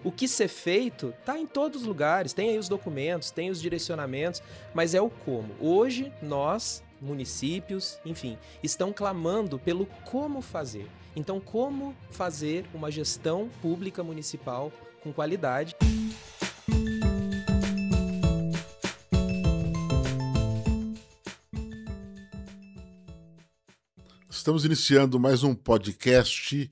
o que ser feito está em todos os lugares, tem aí os documentos, tem os direcionamentos, mas é o como. Hoje, nós, municípios, enfim, estão clamando pelo como fazer. Então, como fazer uma gestão pública municipal com qualidade? Estamos iniciando mais um podcast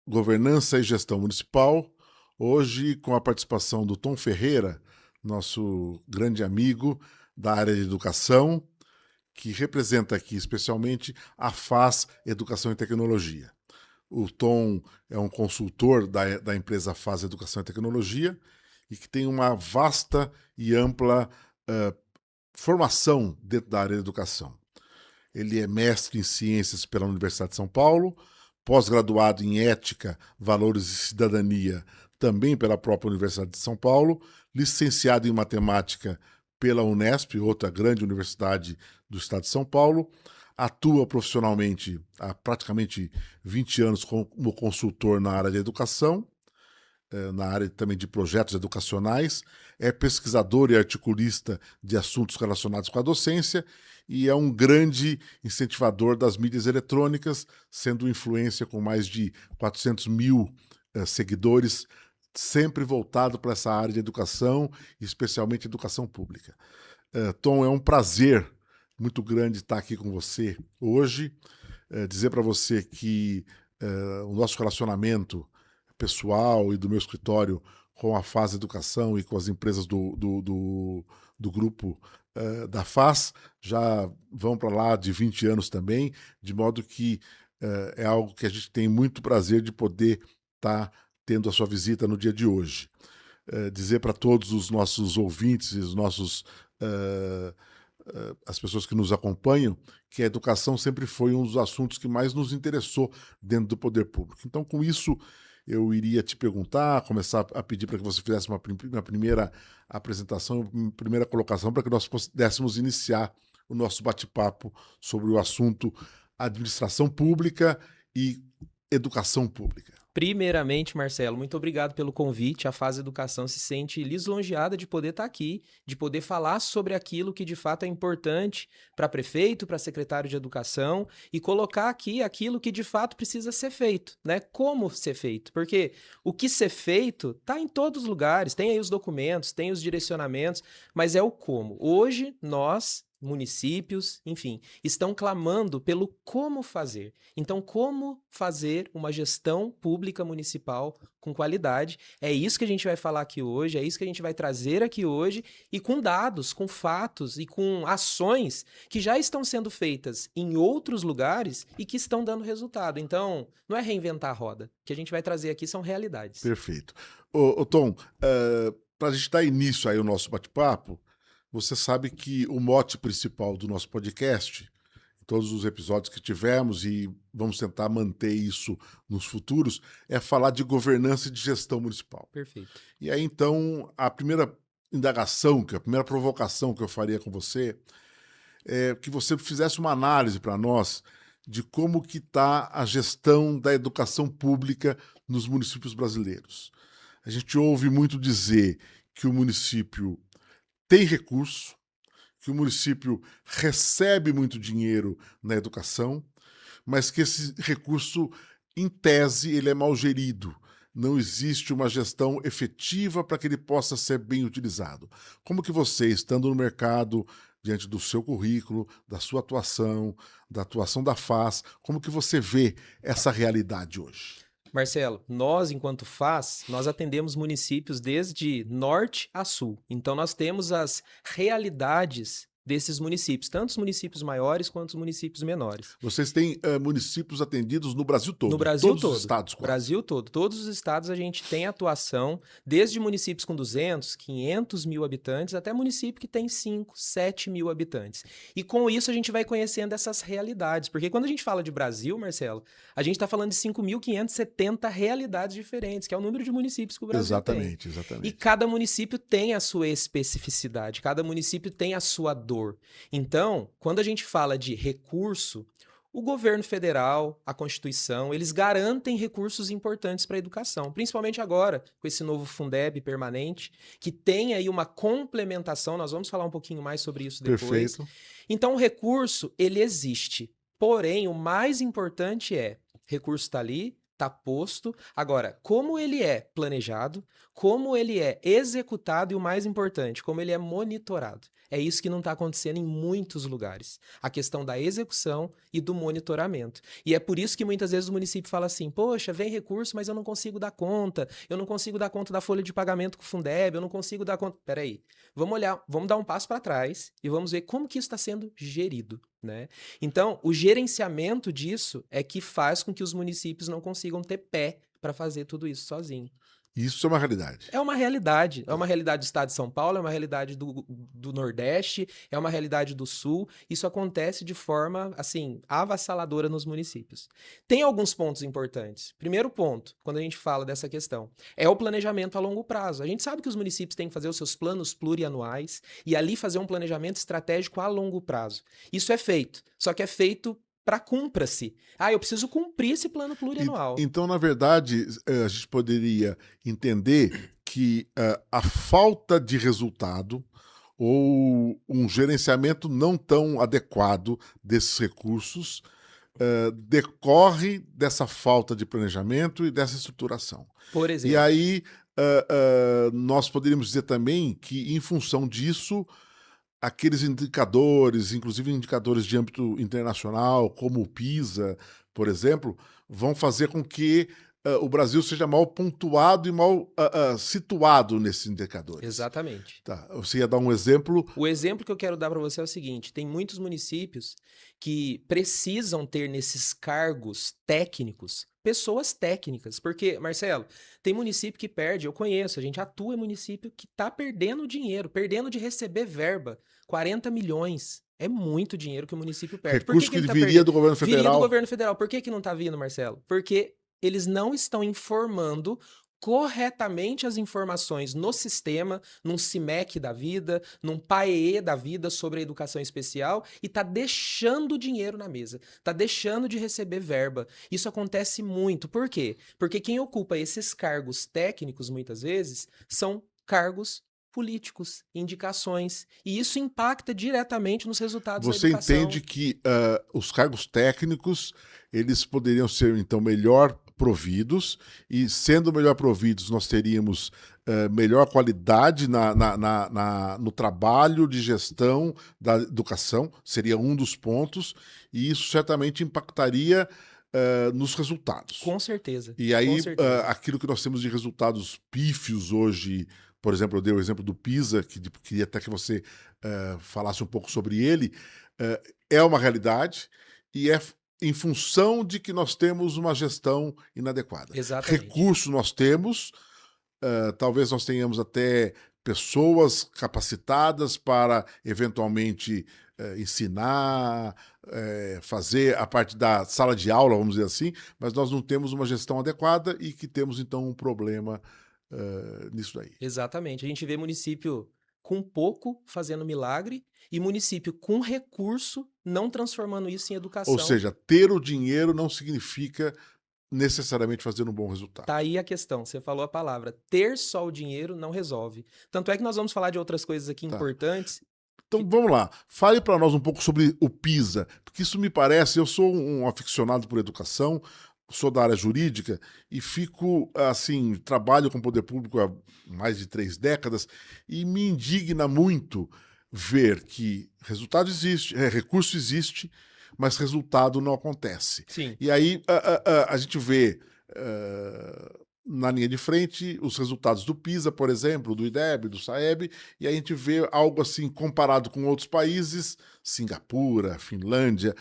Governança e Gestão Municipal, hoje com a participação do Tom Ferreira, nosso grande amigo da área de educação, que representa aqui especialmente a FAS Educação e Tecnologia. O Tom é um consultor da empresa FAS Educação e Tecnologia e que tem uma vasta e ampla formação dentro da área de educação. Ele é mestre em ciências pela Universidade de São Paulo, pós-graduado em ética, valores e cidadania também pela própria Universidade de São Paulo, licenciado em matemática pela Unesp, outra grande universidade do estado de São Paulo, atua profissionalmente há praticamente 20 anos como consultor na área de educação, na área também de projetos educacionais, é pesquisador e articulista de assuntos relacionados com a docência e é um grande incentivador das mídias eletrônicas, sendo influência com mais de 400 mil seguidores, sempre voltado para essa área de educação, especialmente educação pública. Tom, é um prazer muito grande estar aqui com você hoje, dizer para você que o nosso relacionamento pessoal e do meu escritório com a FAS Educação e com as empresas do grupo da FAS já vão para lá de 20 anos também, de modo que é algo que a gente tem muito prazer de poder estar tendo a sua visita no dia de hoje. Dizer para todos os nossos ouvintes e os nossos as pessoas que nos acompanham, que a educação sempre foi um dos assuntos que mais nos interessou dentro do poder público. Então, com isso, eu iria te perguntar, começar a pedir para que você fizesse uma primeira apresentação, uma primeira colocação, para que nós pudéssemos iniciar o nosso bate-papo sobre o assunto administração pública e educação pública. Primeiramente, Marcelo, muito obrigado pelo convite. A FAS Educação se sente lisonjeada de poder estar aqui, de poder falar sobre aquilo que de fato é importante para prefeito, para secretário de educação e colocar aqui aquilo que de fato precisa ser feito, né? Como ser feito? Porque o que ser feito está em todos os lugares, tem aí os documentos, tem os direcionamentos, mas é o como. Hoje, nós, municípios, enfim, estão clamando pelo como fazer. Então, como fazer uma gestão pública municipal com qualidade? É isso que a gente vai falar aqui hoje, é isso que a gente vai trazer aqui hoje, e com dados, com fatos e com ações que já estão sendo feitas em outros lugares e que estão dando resultado. Então, não é reinventar a roda. O que a gente vai trazer aqui são realidades. Perfeito. Ô Tom, para a gente dar início aí ao nosso bate-papo, você sabe que o mote principal do nosso podcast, em todos os episódios que tivemos, e vamos tentar manter isso nos futuros, é falar de governança e de gestão municipal. Perfeito. E aí, então, a primeira indagação, a primeira provocação que eu faria com você é que você fizesse uma análise para nós de como que está a gestão da educação pública nos municípios brasileiros. A gente ouve muito dizer que o município tem recurso, que o município recebe muito dinheiro na educação, mas que esse recurso, em tese, ele é mal gerido. Não existe uma gestão efetiva para que ele possa ser bem utilizado. Como que você, estando no mercado, diante do seu currículo, da sua atuação, da atuação da FAS, como que você vê essa realidade hoje? Marcelo, nós, enquanto FAS, nós atendemos municípios desde norte a sul. Então, nós temos as realidades desses municípios, tanto os municípios maiores quanto os municípios menores. Vocês têm municípios atendidos no Brasil todo? No Brasil todos todo. Os estados, quase. Brasil todo. Todos os estados a gente tem atuação, desde municípios com 200, 500 mil habitantes, até município que tem 5, 7 mil habitantes. E com isso a gente vai conhecendo essas realidades, porque quando a gente fala de Brasil, Marcelo, a gente está falando de 5.570 realidades diferentes, que é o número de municípios que o Brasil Exatamente. E cada município tem a sua especificidade, cada município tem a sua dor. Então, quando a gente fala de recurso, O governo federal, a Constituição, eles garantem recursos importantes para a educação, principalmente agora, com esse novo Fundeb permanente, que tem aí uma complementação, nós vamos falar um pouquinho mais sobre isso depois. Perfeito. Então, o recurso, ele existe. Porém, o mais importante é, recurso está ali, está posto. Agora, como ele é planejado, como ele é executado e o mais importante, como ele é monitorado. É isso que não está acontecendo em muitos lugares. A questão da execução e do monitoramento. E é por isso que muitas vezes o município fala assim, poxa, vem recurso, mas eu não consigo dar conta. Eu não consigo dar conta da folha de pagamento com o Fundeb, eu não consigo dar conta... Peraí, vamos olhar, vamos dar um passo para trás e vamos ver como que isso está sendo gerido, né? Então, o gerenciamento disso é que faz com que os municípios não consigam ter pé para fazer tudo isso sozinho. Isso é uma realidade. É uma realidade. É uma realidade do estado de São Paulo, é uma realidade do Nordeste, é uma realidade do Sul. Isso acontece de forma, assim, avassaladora nos municípios. Tem alguns pontos importantes. Primeiro ponto, quando a gente fala dessa questão, é o planejamento a longo prazo. A gente sabe que os municípios têm que fazer os seus planos plurianuais e ali fazer um planejamento estratégico a longo prazo. Isso é feito, só que é feito para cumpra-se. Eu preciso cumprir esse plano plurianual. Então, na verdade, a gente poderia entender que a falta de resultado ou um gerenciamento não tão adequado desses recursos decorre dessa falta de planejamento e dessa estruturação. Por exemplo. E aí, nós poderíamos dizer também que, em função disso, aqueles indicadores, inclusive indicadores de âmbito internacional, como o PISA, por exemplo, vão fazer com que o Brasil seja mal pontuado e mal situado nesses indicadores. Exatamente. Tá. Você ia dar um exemplo? O exemplo que eu quero dar para você é o seguinte: tem muitos municípios que precisam ter nesses cargos técnicos pessoas técnicas. Porque, Marcelo, tem município que perde, eu conheço, a gente atua em município que está perdendo dinheiro, perdendo de receber verba. 40 milhões. É muito dinheiro que o município perde. Recurso Por que que ele viria do governo Viria do federal. governo federal. Por que não está vindo, Marcelo? Porque eles não estão informando corretamente as informações no sistema, num CIMEC da vida, num PAEE da vida sobre a educação especial e tá deixando dinheiro na mesa, tá deixando de receber verba. Isso acontece muito. Por quê? Porque quem ocupa esses cargos técnicos, muitas vezes, são cargos políticos, indicações, e isso impacta diretamente nos resultados da Você educação. entende que os cargos técnicos, eles poderiam ser, então, melhor providos, e sendo melhor providos, nós teríamos melhor qualidade no trabalho de gestão da educação, seria um dos pontos, e isso certamente impactaria nos resultados. Com certeza. E aí, com certeza. aquilo que nós temos de resultados pífios hoje, por exemplo, eu dei o exemplo do PISA, que queria até que você falasse um pouco sobre ele, é uma realidade e é em função de que nós temos uma gestão inadequada. Exatamente. Recursos nós temos, talvez nós tenhamos até pessoas capacitadas para, eventualmente, ensinar, fazer a parte da sala de aula, vamos dizer assim, mas nós não temos uma gestão adequada e que temos, então, um problema nisso daí. Exatamente. A gente vê município com pouco fazendo milagre e município com recurso não transformando isso em educação. Ou seja, ter o dinheiro não significa necessariamente fazer um bom resultado. Tá aí a questão, você falou a palavra. Ter só o dinheiro não resolve. Tanto é que nós vamos falar de outras coisas aqui importantes. Então vamos lá, fale para nós um pouco sobre o PISA, porque isso me parece, eu sou um aficionado por educação, sou da área jurídica e fico, assim, trabalho com o poder público há mais de 3 décadas e me indigna muito ver que resultado existe, recurso existe, mas resultado não acontece. Sim. E aí a gente vê na linha de frente os resultados do PISA, por exemplo, do IDEB, do SAEB, e a gente vê algo assim comparado com outros países, Singapura, Finlândia,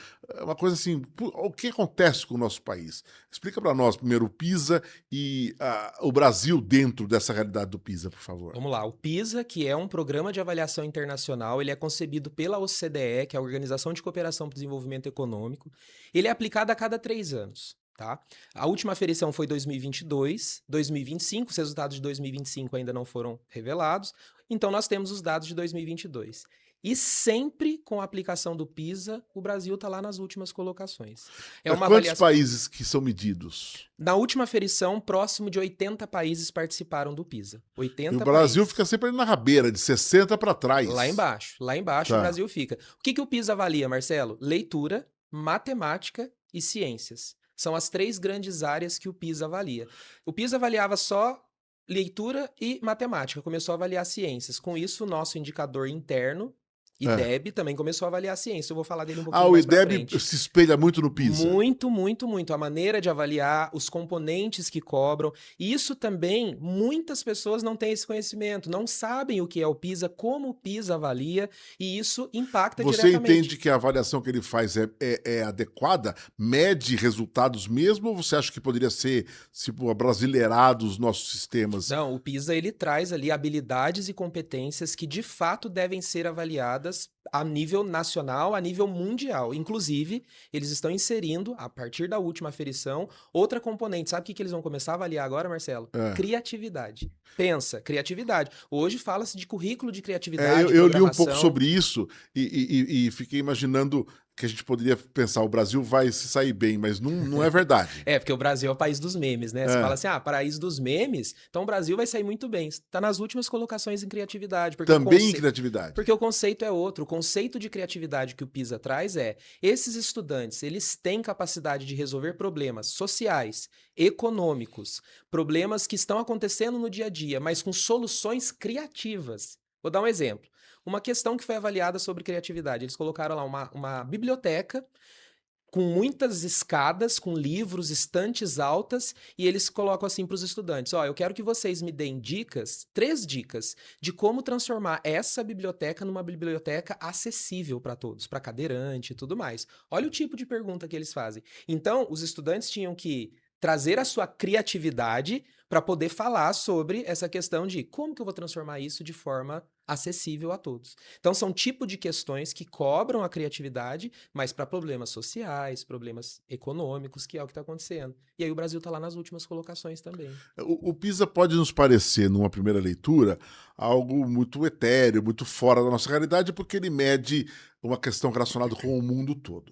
uma coisa assim, o que acontece com o nosso país? Explica para nós primeiro o PISA e o Brasil dentro dessa realidade do PISA, por favor. Vamos lá, o PISA, que é um programa de avaliação internacional, ele é concebido pela OCDE, que é a Organização de Cooperação para o Desenvolvimento Econômico, ele é aplicado a cada 3 anos. Tá? A última aferição foi 2022, 2025, os resultados de 2025 ainda não foram revelados, então nós temos os dados de 2022. E sempre com a aplicação do PISA, o Brasil está lá nas últimas colocações. É uma Quantos avaliação. países que são medidos? Na última aferição, próximo de 80 países participaram do PISA. E 80 o Brasil países. fica sempre ali na rabeira, de 60 para trás. Lá embaixo Tá. o Brasil fica. O que o PISA avalia, Marcelo? Leitura, matemática e ciências. São as 3 grandes áreas que o PISA avalia. O PISA avaliava só leitura e matemática, começou a avaliar ciências. Com isso, o nosso indicador interno, IDEB, também começou a avaliar ciência. Eu vou falar dele um pouquinho O mais pra IDEB frente. se espelha muito no PISA. Muito. A maneira de avaliar, os componentes que cobram. E isso também, muitas pessoas não têm esse conhecimento, não sabem o que é o PISA, como o PISA avalia, e isso impacta Você diretamente. entende que a avaliação que ele faz é adequada? Mede resultados mesmo? Ou você acha que poderia ser, tipo, abrasileirado os nossos sistemas? Não, o PISA ele traz ali habilidades e competências que de fato devem ser avaliadas a nível nacional, a nível mundial. Inclusive, eles estão inserindo, a partir da última aferição, outra componente. Sabe o que eles vão começar a avaliar agora, Marcelo? Criatividade. Pensa, criatividade. Hoje fala-se de currículo de criatividade, eu li um pouco programação. sobre isso e fiquei imaginando que a gente poderia pensar, o Brasil vai se sair bem, mas não é verdade. Porque o Brasil é o país dos memes, né? Você fala assim, paraíso dos memes, então o Brasil vai sair muito bem. Está nas últimas colocações em criatividade. Porque Também em criatividade. Porque o conceito é outro. O conceito de criatividade que o PISA traz é, esses estudantes, eles têm capacidade de resolver problemas sociais, econômicos, problemas que estão acontecendo no dia a dia, mas com soluções criativas. Vou dar um exemplo. Uma questão que foi avaliada sobre criatividade. Eles colocaram lá uma biblioteca com muitas escadas, com livros, estantes altas, e eles colocam assim para os estudantes, eu quero que vocês me deem 3 dicas, de como transformar essa biblioteca numa biblioteca acessível para todos, para cadeirante e tudo mais. Olha o tipo de pergunta que eles fazem. Então, os estudantes tinham que trazer a sua criatividade para poder falar sobre essa questão de como que eu vou transformar isso de forma acessível a todos. Então, são tipo de questões que cobram a criatividade, mas para problemas sociais, problemas econômicos, que é o que está acontecendo. E aí o Brasil está lá nas últimas colocações também. O PISA pode nos parecer, numa primeira leitura, algo muito etéreo, muito fora da nossa realidade, porque ele mede uma questão relacionada com o mundo todo.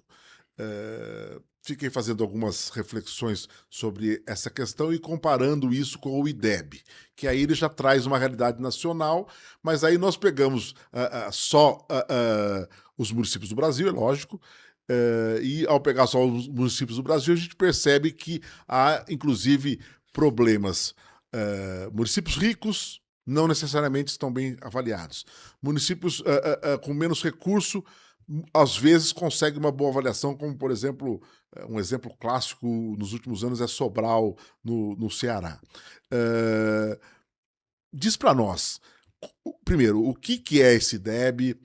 Fiquei fazendo algumas reflexões sobre essa questão e comparando isso com o IDEB, que aí ele já traz uma realidade nacional, mas aí nós pegamos só os municípios do Brasil, é lógico, e ao pegar só os municípios do Brasil, a gente percebe que há, inclusive, problemas. Municípios ricos não necessariamente estão bem avaliados. Municípios com menos recurso às vezes consegue uma boa avaliação, como, por exemplo, um exemplo clássico nos últimos anos é Sobral, no Ceará. Diz para nós, primeiro, o que é esse IDEB,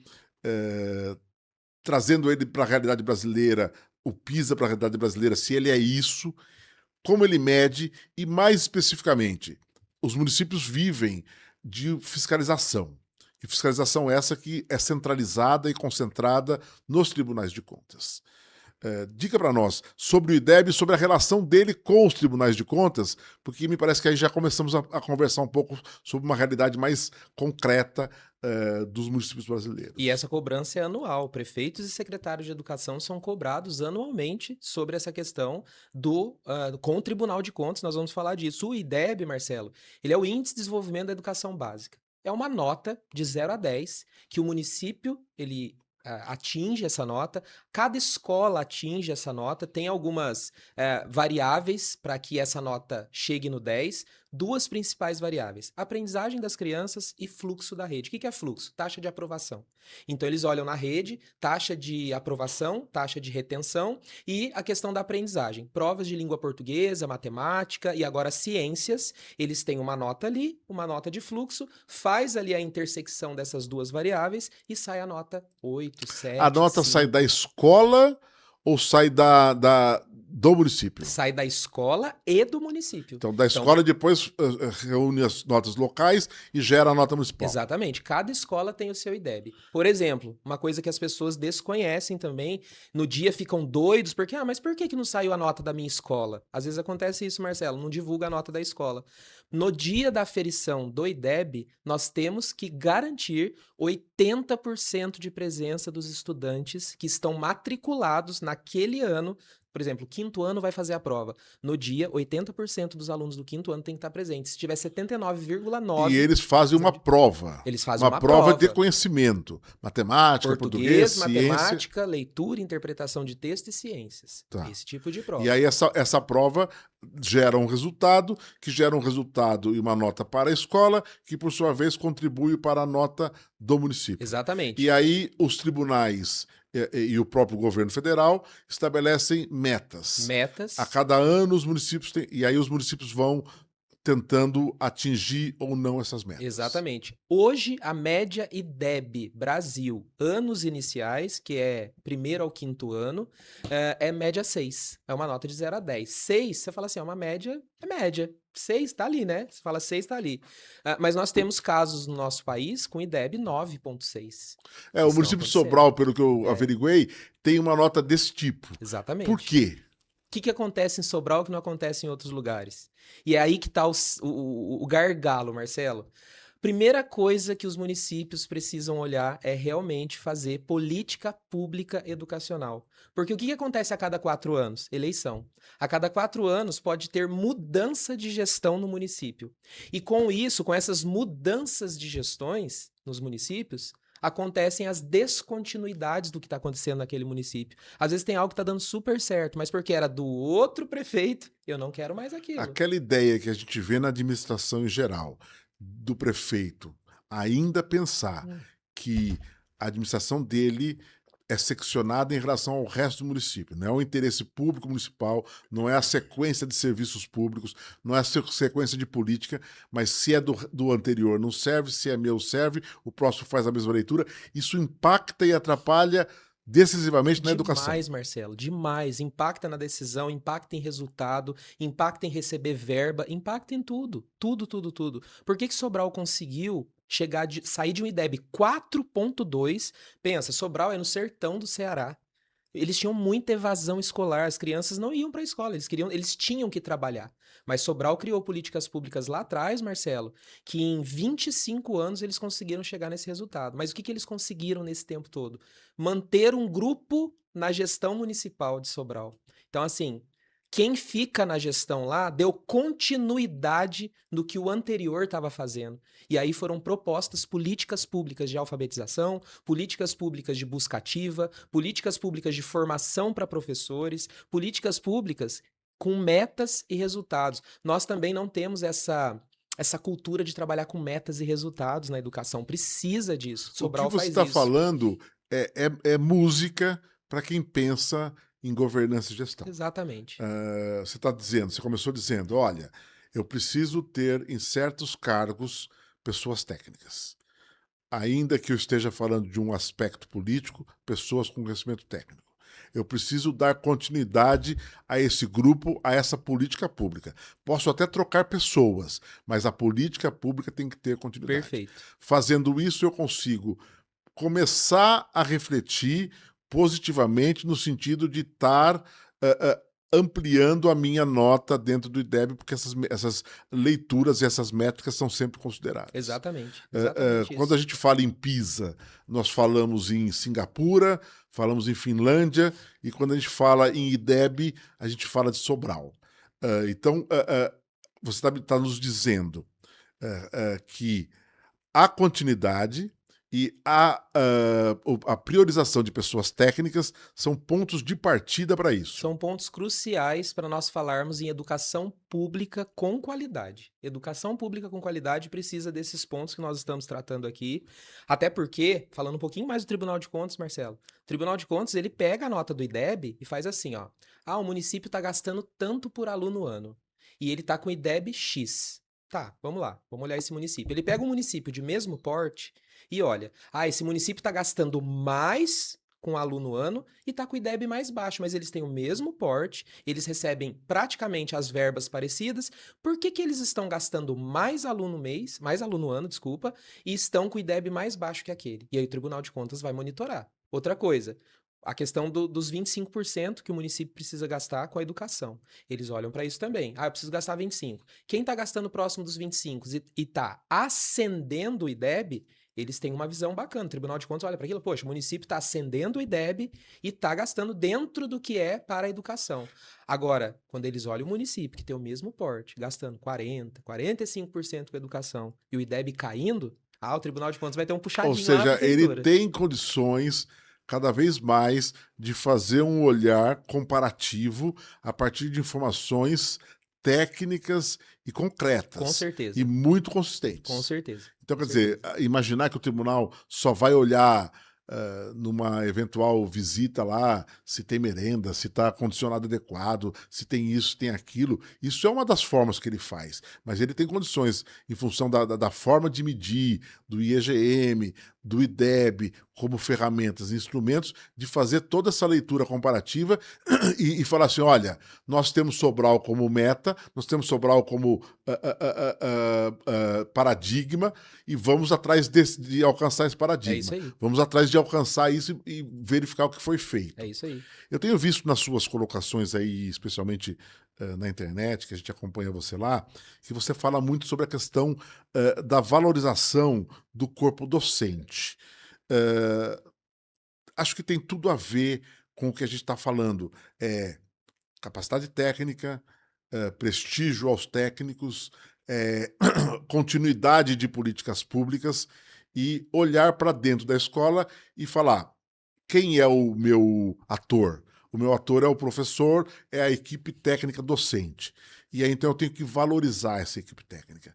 trazendo ele para a realidade brasileira, o PISA para a realidade brasileira, se ele é isso, como ele mede e, mais especificamente, os municípios vivem de fiscalização. E fiscalização essa que é centralizada e concentrada nos tribunais de contas. Dica para nós sobre o IDEB, sobre a relação dele com os tribunais de contas, porque me parece que aí já começamos a conversar um pouco sobre uma realidade mais concreta dos municípios brasileiros. E essa cobrança é anual. Prefeitos e secretários de educação são cobrados anualmente sobre essa questão com o Tribunal de Contas. Nós vamos falar disso. O IDEB, Marcelo, ele é o Índice de Desenvolvimento da Educação Básica. É uma nota de 0 a 10 que o município ele atinge essa nota, cada escola atinge essa nota, tem algumas variáveis para que essa nota chegue no 10, 2 principais variáveis, aprendizagem das crianças e fluxo da rede. O que é fluxo? Taxa de aprovação. Então eles olham na rede, taxa de aprovação, taxa de retenção e a questão da aprendizagem. Provas de língua portuguesa, matemática e agora ciências, eles têm uma nota ali, uma nota de fluxo, faz ali a intersecção dessas 2 variáveis e sai a nota 8, 7, A nota 5. sai da escola ou sai do município? Sai da escola e do município. Então, da escola depois reúne as notas locais e gera a nota municipal. Exatamente. Cada escola tem o seu IDEB. Por exemplo, uma coisa que as pessoas desconhecem também, no dia ficam doidos, porque, mas por que não saiu a nota da minha escola? Às vezes acontece isso, Marcelo, não divulga a nota da escola. No dia da aferição do IDEB, nós temos que garantir 80% de presença dos estudantes que estão matriculados naquele ano. Por exemplo, o quinto ano vai fazer a prova. No dia, 80% dos alunos do quinto ano tem que estar presentes. Se tiver 79,9%... E eles fazem uma prova. Eles fazem uma prova prova de conhecimento. Matemática, português, matemática, ciência. leitura, interpretação de texto e ciências. Tá. Esse tipo de prova. E aí essa prova gera um resultado, que gera um resultado e uma nota para a escola, que por sua vez contribui para a nota do município. Exatamente. E aí os tribunais e o próprio governo federal estabelecem metas. Metas. A cada ano os municípios têm... E aí os municípios vão tentando atingir ou não essas metas. Exatamente. Hoje, a média IDEB Brasil, anos iniciais, que é primeiro ao quinto ano, é média 6. É uma nota de 0 a 10. 6, você fala assim, é uma média, é média. 6 tá ali, né? Você fala 6 tá ali. Mas nós temos casos no nosso país com IDEB 9,6. O município de Sobral, pelo que eu averiguei, tem uma nota desse tipo. Exatamente. Por quê? O que acontece em Sobral que não acontece em outros lugares? E é aí que está o gargalo, Marcelo. Primeira coisa que os municípios precisam olhar é realmente fazer política pública educacional. Porque o que acontece a cada 4 anos? Eleição. A cada 4 anos pode ter mudança de gestão no município. E com isso, com essas mudanças de gestões nos municípios, acontecem as descontinuidades do que está acontecendo naquele município. Às vezes tem algo que está dando super certo, mas porque era do outro prefeito, eu não quero mais aquilo. Aquela ideia que a gente vê na administração em geral, do prefeito ainda pensar que a administração dele é seccionada em relação ao resto do município. Não é o interesse público municipal, não é a sequência de serviços públicos, não é a sequência de política, mas se é do anterior não serve, se é meu serve, o próximo faz a mesma leitura. Isso impacta e atrapalha decisivamente na educação. Demais, Marcelo, demais. Impacta na decisão, impacta em resultado, impacta em receber verba, impacta em tudo. Tudo, tudo, tudo. Por que Sobral conseguiu sair de um IDEB 4,2? Pensa, Sobral é no sertão do Ceará. Eles tinham muita evasão escolar, as crianças não iam para a escola, eles tinham que trabalhar. Mas Sobral criou políticas públicas lá atrás, Marcelo, que em 25 anos eles conseguiram chegar nesse resultado. Mas o que eles conseguiram nesse tempo todo? Manter um grupo na gestão municipal de Sobral. Então, assim, quem fica na gestão lá deu continuidade no que o anterior estava fazendo. E aí foram propostas políticas públicas de alfabetização, políticas públicas de busca ativa, políticas públicas de formação para professores, políticas públicas com metas e resultados. Nós também não temos essa cultura de trabalhar com metas e resultados na educação. Precisa disso. Sobral o que você está falando é música para quem pensa em governança e gestão. Exatamente. Você começou dizendo, olha, eu preciso ter em certos cargos pessoas técnicas. Ainda que eu esteja falando de um aspecto político, pessoas com conhecimento técnico. Eu preciso dar continuidade a esse grupo, a essa política pública. Posso até trocar pessoas, mas a política pública tem que ter continuidade. Perfeito. Fazendo isso, eu consigo começar a refletir positivamente no sentido de estar ampliando a minha nota dentro do IDEB, porque essas leituras e essas métricas são sempre consideradas. Exatamente. Quando a gente fala em PISA, nós falamos em Singapura, falamos em Finlândia, e quando a gente fala em IDEB, a gente fala de Sobral. Então, você está nos dizendo que a continuidade e a priorização de pessoas técnicas são pontos de partida para isso. São pontos cruciais para nós falarmos em educação pública com qualidade. Educação pública com qualidade precisa desses pontos que nós estamos tratando aqui. Até porque, falando um pouquinho mais do Tribunal de Contas, Marcelo, o Tribunal de Contas ele pega a nota do IDEB e faz assim, ó. O município está gastando tanto por aluno ano. E ele está com IDEB X. Tá, vamos lá, vamos olhar esse município. Ele pega um município de mesmo porte e olha, esse município está gastando mais com aluno ano e está com o IDEB mais baixo, mas eles têm o mesmo porte, eles recebem praticamente as verbas parecidas. Por que eles estão gastando mais aluno ano, e estão com o IDEB mais baixo que aquele? E aí o Tribunal de Contas vai monitorar. Outra coisa, a questão dos 25% que o município precisa gastar com a educação. Eles olham para isso também. Ah, eu preciso gastar 25. Quem está gastando próximo dos 25 e está ascendendo o IDEB, eles têm uma visão bacana. O Tribunal de Contas olha para aquilo, poxa, o município está ascendendo o IDEB e está gastando dentro do que é para a educação. Agora, quando eles olham o município, que tem o mesmo porte, gastando 40%, 45% com a educação, e o IDEB caindo, o Tribunal de Contas vai ter um puxadinho Ou seja, lá na prefeitura. ele tem condições cada vez mais de fazer um olhar comparativo a partir de informações técnicas e concretas. Com certeza. E muito consistentes. Com certeza. Então, quer dizer, imaginar que o tribunal só vai olhar numa eventual visita lá, se tem merenda, se está condicionado adequado, se tem isso, se tem aquilo. Isso é uma das formas que ele faz. Mas ele tem condições, em função da forma de medir, do IEGM, do IDEB, como ferramentas e instrumentos, de fazer toda essa leitura comparativa e falar assim, olha, nós temos Sobral como meta, nós temos Sobral como paradigma e vamos atrás de alcançar esse paradigma. É isso aí. Vamos atrás de alcançar isso e verificar o que foi feito. É isso aí. Eu tenho visto nas suas colocações aí, especialmente na internet, que a gente acompanha você lá, que você fala muito sobre a questão da valorização do corpo docente. Acho que tem tudo a ver com o que a gente está falando. Capacidade técnica, prestígio aos técnicos, continuidade de políticas públicas e olhar para dentro da escola e falar quem é o meu ator? O meu ator é o professor, é a equipe técnica docente. E aí, então, eu tenho que valorizar essa equipe técnica.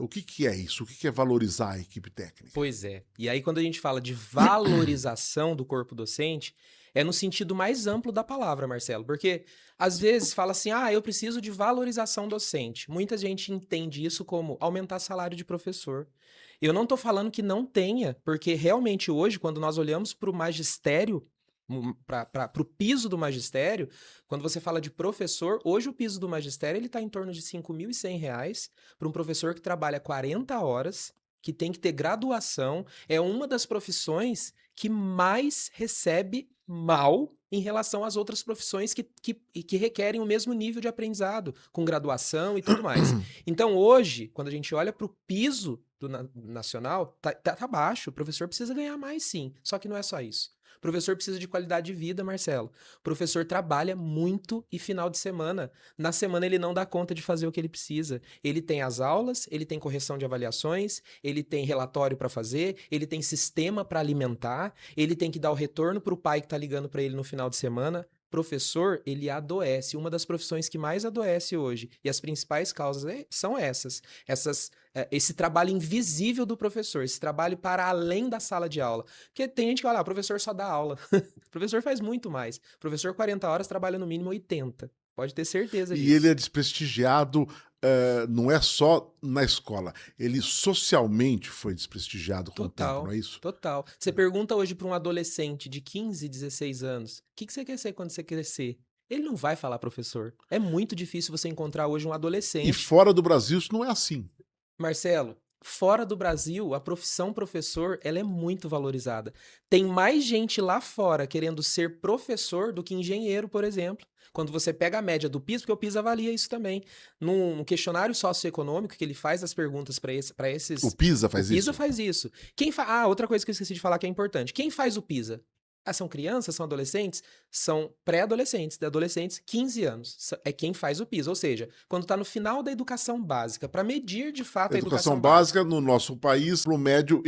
O que é isso? O que é valorizar a equipe técnica? Pois é. E aí, quando a gente fala de valorização do corpo docente, é no sentido mais amplo da palavra, Marcelo. Porque, às vezes, fala assim, eu preciso de valorização docente. Muita gente entende isso como aumentar salário de professor. Eu não estou falando que não tenha, porque realmente hoje, quando nós olhamos para o magistério, para o piso do magistério, quando você fala de professor, hoje o piso do magistério está em torno de R$ 5.100 para um professor que trabalha 40 horas, que tem que ter graduação, é uma das profissões que mais recebe mal em relação às outras profissões que requerem o mesmo nível de aprendizado, com graduação e tudo mais. Então, hoje, quando a gente olha para o piso do nacional, tá baixo, o professor precisa ganhar mais sim, só que não é só isso. O professor precisa de qualidade de vida, Marcelo. O professor trabalha muito e final de semana. Na semana ele não dá conta de fazer o que ele precisa. Ele tem as aulas, ele tem correção de avaliações, ele tem relatório para fazer, ele tem sistema para alimentar, ele tem que dar o retorno para o pai que está ligando para ele no final de semana. Professor, ele adoece, uma das profissões que mais adoece hoje. E as principais causas são esse trabalho invisível do professor, esse trabalho para além da sala de aula. Porque tem gente que fala, o professor só dá aula. O professor faz muito mais. O professor, 40 horas, trabalha no mínimo 80. Pode ter certeza disso. E ele é desprestigiado, não é só na escola, ele socialmente foi desprestigiado com o tempo, não é isso? Total. Você pergunta hoje para um adolescente de 15, 16 anos, o que você quer ser quando você crescer? Ele não vai falar professor. É muito difícil você encontrar hoje um adolescente. E fora do Brasil isso não é assim. Marcelo, fora do Brasil, a profissão professor, ela é muito valorizada. Tem mais gente lá fora querendo ser professor do que engenheiro, por exemplo. Quando você pega a média do PISA, porque o PISA avalia isso também. No questionário socioeconômico que ele faz as perguntas para esses... O PISA faz isso? O PISA faz isso. Outra coisa que eu esqueci de falar que é importante. Quem faz o PISA? São crianças, são adolescentes? São pré-adolescentes, de adolescentes, 15 anos. É quem faz o PISA. Ou seja, quando está no final da educação básica, para medir de fato a educação básica no nosso país, para o médio...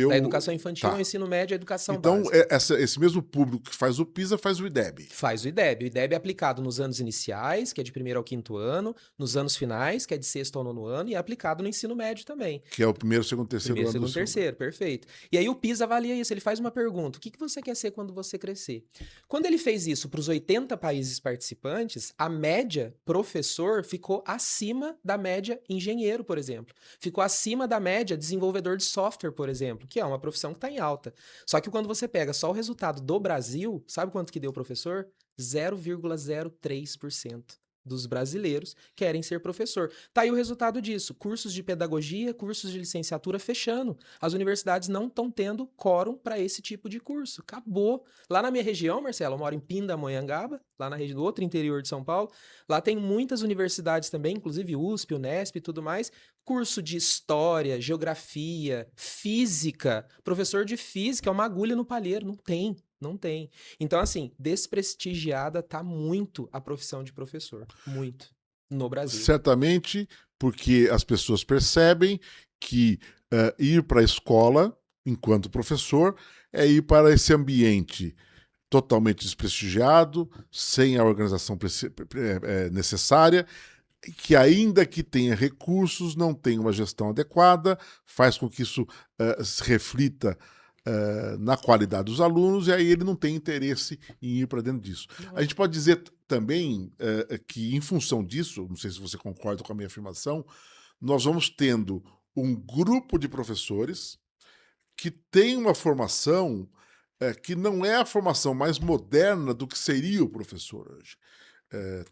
Da educação infantil ao ensino médio, a educação básica. Então, esse mesmo público que faz o PISA faz o IDEB. Faz o IDEB. O IDEB é aplicado nos anos iniciais, que é de 1º ao 5º ano, nos anos finais, que é de 6º ao 9º ano, e é aplicado no ensino médio também. Que é o 1º, 2º, 3º ano. 1º, 2º, 3º, perfeito. E aí o PISA avalia isso, ele faz uma pergunta, o que você quer ser quando você crescer? Quando ele fez isso para os 80 países participantes, a média professor ficou acima da média engenheiro, por exemplo. Ficou acima da média desenvolvedor de software, por exemplo, que é uma profissão que está em alta. Só que quando você pega só o resultado do Brasil, sabe quanto que deu o professor? 0,03%. dos brasileiros querem ser professor. Tá aí o resultado disso. Cursos de pedagogia, cursos de licenciatura fechando. As universidades não estão tendo quórum para esse tipo de curso. Acabou. Lá na minha região, Marcelo, eu moro em Pindamonhangaba, lá na região do outro interior de São Paulo. Lá tem muitas universidades também, inclusive USP, Unesp e tudo mais. Curso de história, geografia, física. Professor de física é uma agulha no palheiro. Não tem. Não tem. Então, assim, desprestigiada tá muito a profissão de professor. Muito. No Brasil. Certamente porque as pessoas percebem que ir para a escola, enquanto professor, é ir para esse ambiente totalmente desprestigiado, sem a organização necessária, que ainda que tenha recursos, não tem uma gestão adequada, faz com que isso se reflita na qualidade dos alunos, e aí ele não tem interesse em ir para dentro disso. A gente pode dizer também que, em função disso, não sei se você concorda com a minha afirmação, nós vamos tendo um grupo de professores que tem uma formação que não é a formação mais moderna do que seria o professor hoje.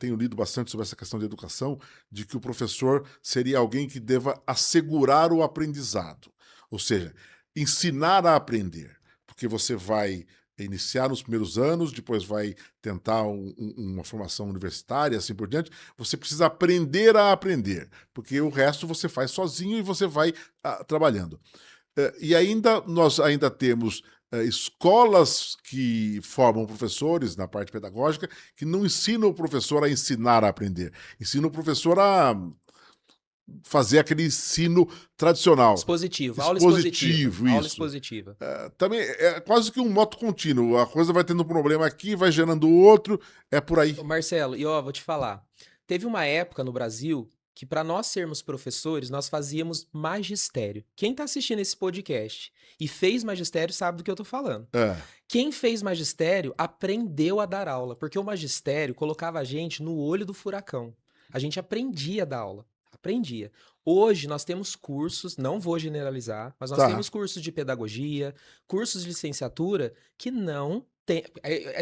Tenho lido bastante sobre essa questão de educação, de que o professor seria alguém que deva assegurar o aprendizado. Ou seja, ensinar a aprender, porque você vai iniciar nos primeiros anos, depois vai tentar uma formação universitária, assim por diante, você precisa aprender a aprender, porque o resto você faz sozinho e você vai trabalhando. E nós ainda temos escolas que formam professores na parte pedagógica que não ensinam o professor a ensinar a aprender, ensinam o professor a fazer aquele ensino tradicional. Expositivo, aula expositiva. Isso. Aula expositiva. Também é quase que um moto contínuo. A coisa vai tendo um problema aqui, vai gerando outro, é por aí. Marcelo, e ó, vou te falar. Teve uma época no Brasil que para nós sermos professores, nós fazíamos magistério. Quem tá assistindo esse podcast e fez magistério sabe do que eu tô falando. Quem fez magistério aprendeu a dar aula, porque o magistério colocava a gente no olho do furacão. A gente aprendia a dar aula. Aprendia. Hoje nós temos cursos, não vou generalizar, mas nós temos cursos de pedagogia, cursos de licenciatura que não tem,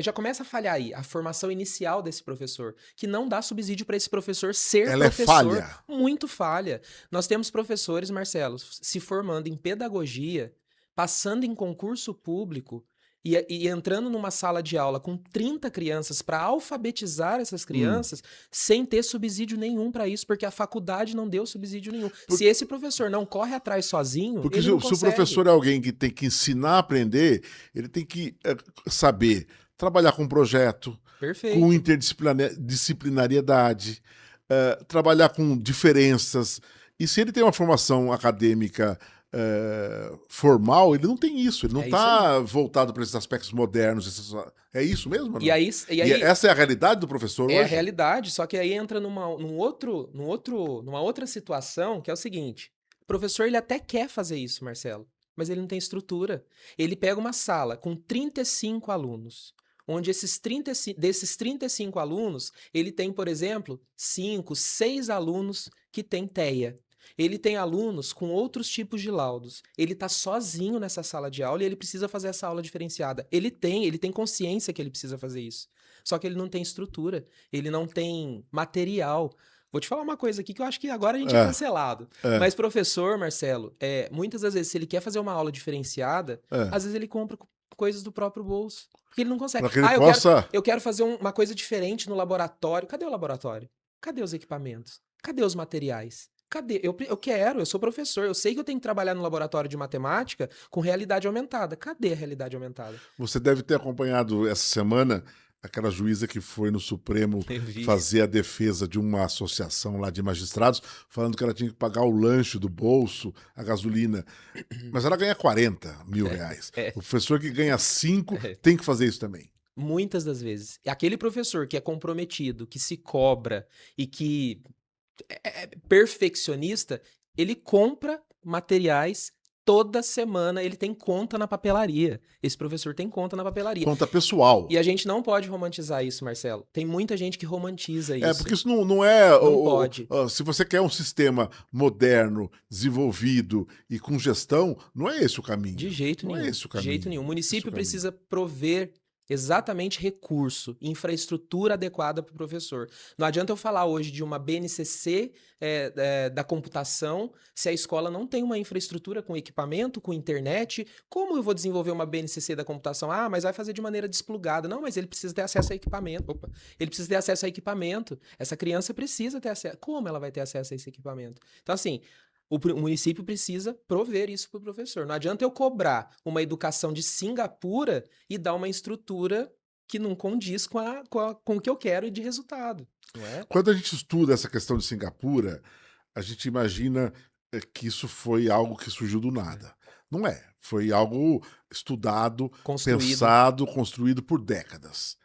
já começa a falhar aí a formação inicial desse professor, que não dá subsídio para esse professor ser Ela professor. É falha. Muito falha. Nós temos professores, Marcelo, se formando em pedagogia, passando em concurso público e entrando numa sala de aula com 30 crianças para alfabetizar essas crianças sem ter subsídio nenhum para isso, porque a faculdade não deu subsídio nenhum. Se esse professor não corre atrás sozinho, porque ele não se o professor é alguém que tem que ensinar a aprender, ele tem que saber trabalhar com projeto, Perfeito. Com interdisciplinariedade, trabalhar com diferenças. E se ele tem uma formação acadêmica formal, ele não tem isso, ele não está voltado para esses aspectos modernos. É isso mesmo? E aí, essa é a realidade do professor hoje? É a realidade, só que aí entra numa outra situação, que é o seguinte: o professor ele até quer fazer isso, Marcelo, mas ele não tem estrutura. Ele pega uma sala com 35 alunos, onde desses 35 alunos, ele tem, por exemplo, 5, 6 alunos que têm TEA. Ele tem alunos com outros tipos de laudos. Ele está sozinho nessa sala de aula e ele precisa fazer essa aula diferenciada. Ele tem consciência que ele precisa fazer isso. Só que ele não tem estrutura, ele não tem material. Vou te falar uma coisa aqui que eu acho que agora a gente é cancelado. Mas professor, Marcelo, muitas das vezes, se ele quer fazer uma aula diferenciada, às vezes ele compra coisas do próprio bolso. Porque ele não consegue. Eu quero fazer uma coisa diferente no laboratório. Cadê o laboratório? Cadê os equipamentos? Cadê os materiais? Cadê? Eu sou professor, eu sei que eu tenho que trabalhar no laboratório de matemática com realidade aumentada. Cadê a realidade aumentada? Você deve ter acompanhado essa semana aquela juíza que foi no Supremo fazer a defesa de uma associação lá de magistrados, falando que ela tinha que pagar o lanche do bolso, a gasolina. Mas ela ganha 40 mil reais. O professor que ganha 5 tem que fazer isso também. Muitas das vezes. Aquele professor que é comprometido, que se cobra e que é perfeccionista, ele compra materiais toda semana, ele tem conta na papelaria. Esse professor tem conta na papelaria. Conta pessoal. E a gente não pode romantizar isso, Marcelo. Tem muita gente que romantiza isso. Porque isso não é... Não pode. Se você quer um sistema moderno, desenvolvido e com gestão, não é esse o caminho. De jeito nenhum. Não é esse o caminho. De jeito nenhum. O município precisa prover Exatamente recurso, infraestrutura adequada para o professor. Não adianta eu falar hoje de uma BNCC da computação se a escola não tem uma infraestrutura com equipamento, com internet. Como eu vou desenvolver uma BNCC da computação? Ah, mas vai fazer de maneira desplugada. Não, mas ele precisa ter acesso a equipamento. Opa, ele precisa ter acesso a equipamento. Essa criança precisa ter acesso. Como ela vai ter acesso a esse equipamento? Então, assim, o município precisa prover isso para o professor. Não adianta eu cobrar uma educação de Singapura e dar uma estrutura que não condiz com o que eu quero e de resultado, não é? Quando a gente estuda essa questão de Singapura, a gente imagina que isso foi algo que surgiu do nada. Não é. Foi algo estudado, Construído. pensado, construído por décadas.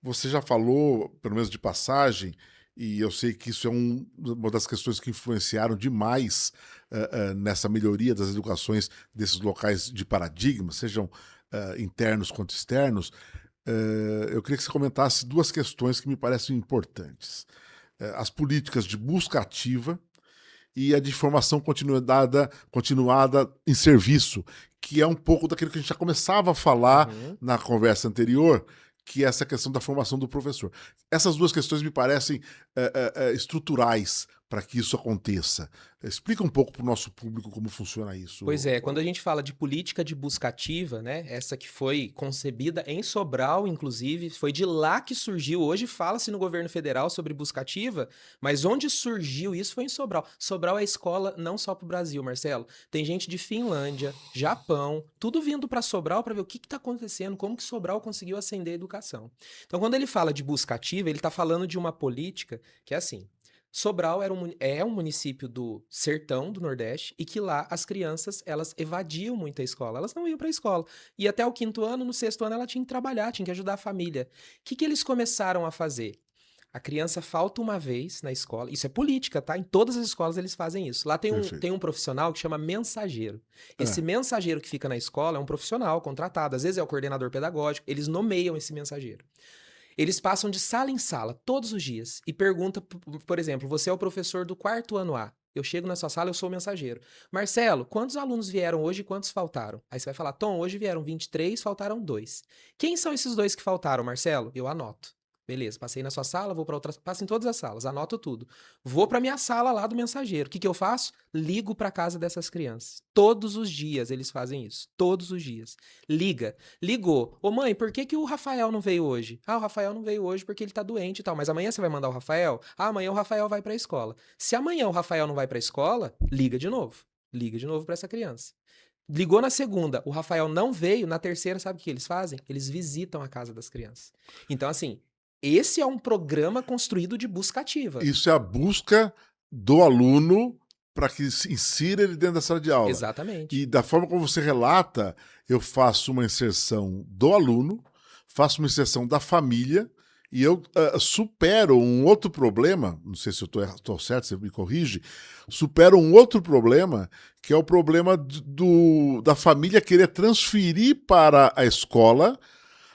Você já falou, pelo menos de passagem, e eu sei que isso é uma das questões que influenciaram demais nessa melhoria das educações desses locais de paradigma, sejam internos quanto externos. Eu queria que você comentasse duas questões que me parecem importantes. As políticas de busca ativa e a de formação continuada em serviço, que é um pouco daquilo que a gente já começava a falar na conversa anterior, que é essa questão da formação do professor. Essas duas questões me parecem estruturais para que isso aconteça. Explica um pouco para o nosso público como funciona isso. Pois é, quando a gente fala de política de busca ativa, né, essa que foi concebida em Sobral, inclusive, foi de lá que surgiu. Hoje fala-se no governo federal sobre busca ativa, mas onde surgiu isso foi em Sobral. Sobral é escola não só para o Brasil, Marcelo. Tem gente de Finlândia, Japão, tudo vindo para Sobral para ver o que está acontecendo, como que Sobral conseguiu ascender a educação. Então, quando ele fala de busca ativa, ele está falando de uma política que é assim. Sobral é um município do sertão do Nordeste e que lá as crianças, elas evadiam muito a escola, elas não iam para a escola. E até o 5º ano, no 6º ano, ela tinha que trabalhar, tinha que ajudar a família. O que eles começaram a fazer? A criança falta uma vez na escola, isso é política, tá? Em todas as escolas eles fazem isso. Lá tem um profissional que chama mensageiro. Esse mensageiro que fica na escola é um profissional contratado, às vezes é o coordenador pedagógico, eles nomeiam esse mensageiro. Eles passam de sala em sala, todos os dias, e perguntam, por exemplo, você é o professor do 4º ano A. Eu chego na sua sala, eu sou o mensageiro. Marcelo, quantos alunos vieram hoje e quantos faltaram? Aí você vai falar, Tom, hoje vieram 23, faltaram 2. Quem são esses 2 que faltaram, Marcelo? Eu anoto. Beleza, passei na sua sala, vou para outra, passo em todas as salas, anoto tudo. Vou para minha sala lá do mensageiro. O que eu faço? Ligo para casa dessas crianças. Todos os dias eles fazem isso. Todos os dias. Liga. Ligou. Ô mãe, por que o Rafael não veio hoje? Ah, o Rafael não veio hoje porque ele tá doente e tal. Mas amanhã você vai mandar o Rafael? Ah, amanhã o Rafael vai para a escola. Se amanhã o Rafael não vai para a escola, liga de novo. Liga de novo para essa criança. Ligou na segunda, o Rafael não veio, na terceira, sabe o que eles fazem? Eles visitam a casa das crianças. Então, assim, esse é um programa construído de busca ativa. Isso é a busca do aluno para que se insira ele dentro da sala de aula. Exatamente. E da forma como você relata, eu faço uma inserção do aluno, faço uma inserção da família e eu supero um outro problema, não sei se eu estou certo, você me corrige, supero um outro problema, que é o problema da família querer transferir para a escola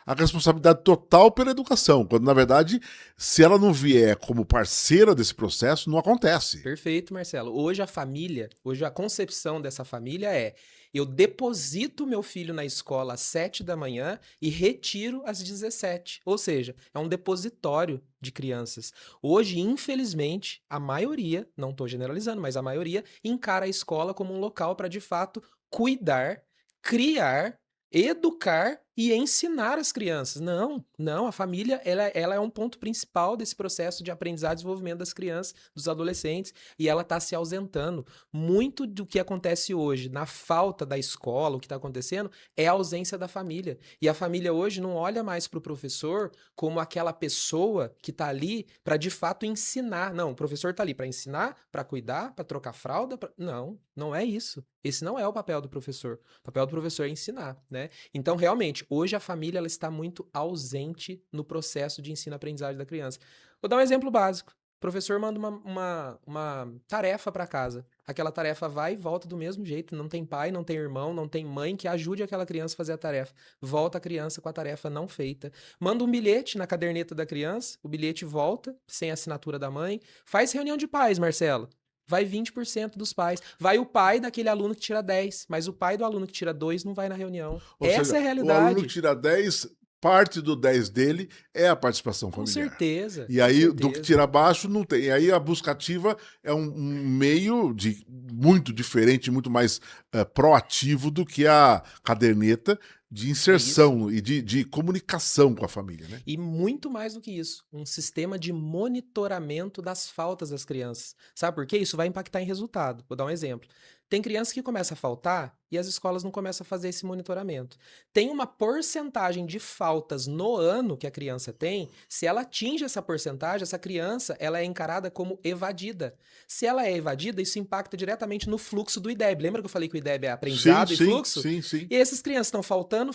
a responsabilidade total pela educação, quando, na verdade, se ela não vier como parceira desse processo, não acontece. Perfeito, Marcelo. Hoje a concepção dessa família é: eu deposito meu filho na escola às 7 da manhã e retiro às 17. Ou seja, é um depositório de crianças. Hoje, infelizmente, a maioria, não estou generalizando, mas a maioria encara a escola como um local para, de fato, cuidar, criar, educar e ensinar as crianças. Não, a família ela é um ponto principal desse processo de aprendizado e desenvolvimento das crianças, dos adolescentes, e ela está se ausentando. Muito do que acontece hoje, na falta da escola, o que está acontecendo, é a ausência da família. E a família hoje não olha mais para o professor como aquela pessoa que está ali para, de fato, ensinar. Não, o professor está ali para ensinar, para cuidar, para trocar fralda. Não é isso. Esse não é o papel do professor. O papel do professor é ensinar, né? Então, realmente, hoje a família ela está muito ausente no processo de ensino-aprendizagem da criança. Vou dar um exemplo básico. O professor manda uma tarefa para casa. Aquela tarefa vai e volta do mesmo jeito. Não tem pai, não tem irmão, não tem mãe que ajude aquela criança a fazer a tarefa. Volta a criança com a tarefa não feita. Manda um bilhete na caderneta da criança. O bilhete volta, sem a assinatura da mãe. Faz reunião de pais, Marcelo. vai 20% dos pais. Vai o pai daquele aluno que tira 10, mas o pai do aluno que tira 2 não vai na reunião. Ou Essa seja, é a o realidade. aluno que tira 10, parte do 10 dele é a participação Com familiar. certeza. E aí, com do que certeza. tira baixo, não tem. E aí, a busca ativa é um meio muito diferente, muito mais proativo do que a caderneta de inserção e de comunicação com a família, né? E muito mais do que isso, um sistema de monitoramento das faltas das crianças. Sabe por quê? Isso vai impactar em resultado. Vou dar um exemplo. Tem crianças que começam a faltar e as escolas não começam a fazer esse monitoramento. Tem uma porcentagem de faltas no ano que a criança tem. Se ela atinge essa porcentagem, essa criança ela é encarada como evadida. Se ela é evadida, isso impacta diretamente no fluxo do IDEB. Lembra que eu falei que o IDEB é aprendizado e fluxo? Sim. E essas crianças estão faltando.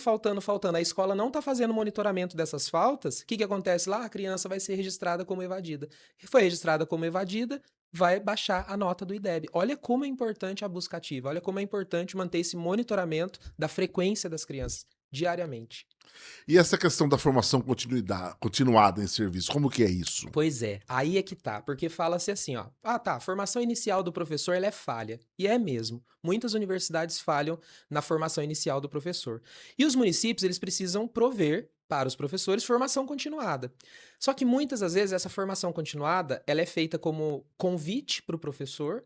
A escola não está fazendo monitoramento dessas faltas. O que acontece lá? A criança vai ser registrada como evadida. Foi registrada como evadida, vai baixar a nota do IDEB. Olha como é importante a busca ativa. Olha como é importante manter esse monitoramento da frequência das crianças diariamente. E essa questão da formação continuada em serviço, como que é isso? Pois é, aí é que tá, porque fala-se assim, ó, a formação inicial do professor ela é falha, e é mesmo. Muitas universidades falham na formação inicial do professor. E os municípios, eles precisam prover para os professores formação continuada. Só que muitas das vezes essa formação continuada, ela é feita como convite para o professor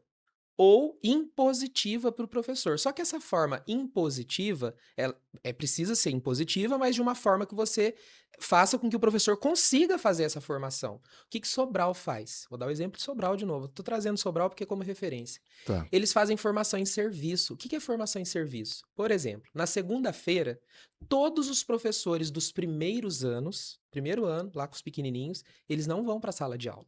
ou impositiva para o professor. Só que essa forma impositiva, ela precisa ser impositiva, mas de uma forma que você faça com que o professor consiga fazer essa formação. O que Sobral faz? Vou dar o exemplo de Sobral de novo. Estou trazendo Sobral porque é como referência. Tá. Eles fazem formação em serviço. O que é formação em serviço? Por exemplo, na segunda-feira, todos os professores dos primeiros anos, primeiro ano, lá com os pequenininhos, eles não vão para a sala de aula.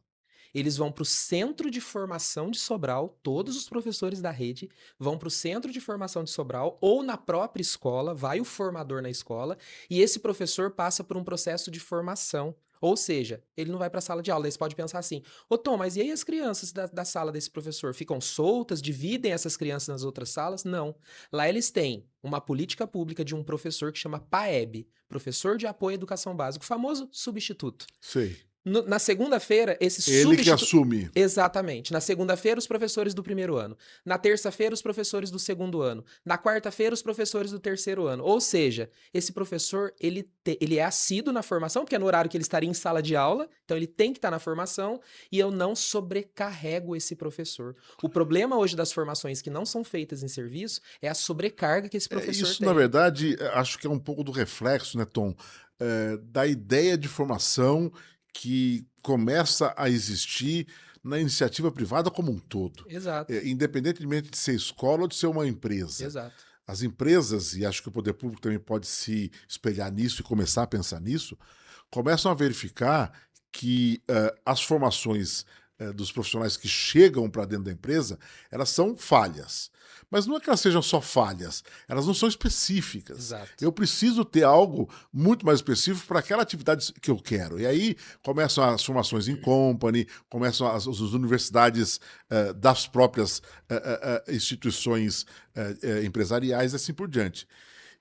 Eles vão para o centro de formação de Sobral, todos os professores da rede vão para o centro de formação de Sobral ou na própria escola, vai o formador na escola e esse professor passa por um processo de formação. Ou seja, ele não vai para a sala de aula. Aí você pode pensar assim, ô Tom, mas e aí as crianças da sala desse professor? Ficam soltas, dividem essas crianças nas outras salas? Não. Lá eles têm uma política pública de um professor que chama PAEB, Professor de Apoio à Educação Básica, o famoso substituto. Sei. Na segunda-feira, esse Ele que assume. Exatamente. Na segunda-feira, os professores do primeiro ano. Na terça-feira, os professores do segundo ano. Na quarta-feira, os professores do terceiro ano. Ou seja, esse professor, ele é assíduo na formação, porque é no horário que ele estaria em sala de aula, então ele tem que estar na formação, e eu não sobrecarrego esse professor. O problema hoje das formações que não são feitas em serviço é a sobrecarga que esse professor Isso, tem. na verdade, acho que é um pouco do reflexo, né, Tom, da ideia de formação que começa a existir na iniciativa privada como um todo. Exato. Independentemente de ser escola ou de ser uma empresa. Exato. As empresas, e acho que o poder público também pode se espelhar nisso e começar a pensar nisso, começam a verificar que as formações dos profissionais que chegam para dentro da empresa, elas são falhas. Mas não é que elas sejam só falhas, elas não são específicas. Exato. Eu preciso ter algo muito mais específico para aquela atividade que eu quero. E aí começam as formações em company, começam as universidades das próprias instituições empresariais e assim por diante.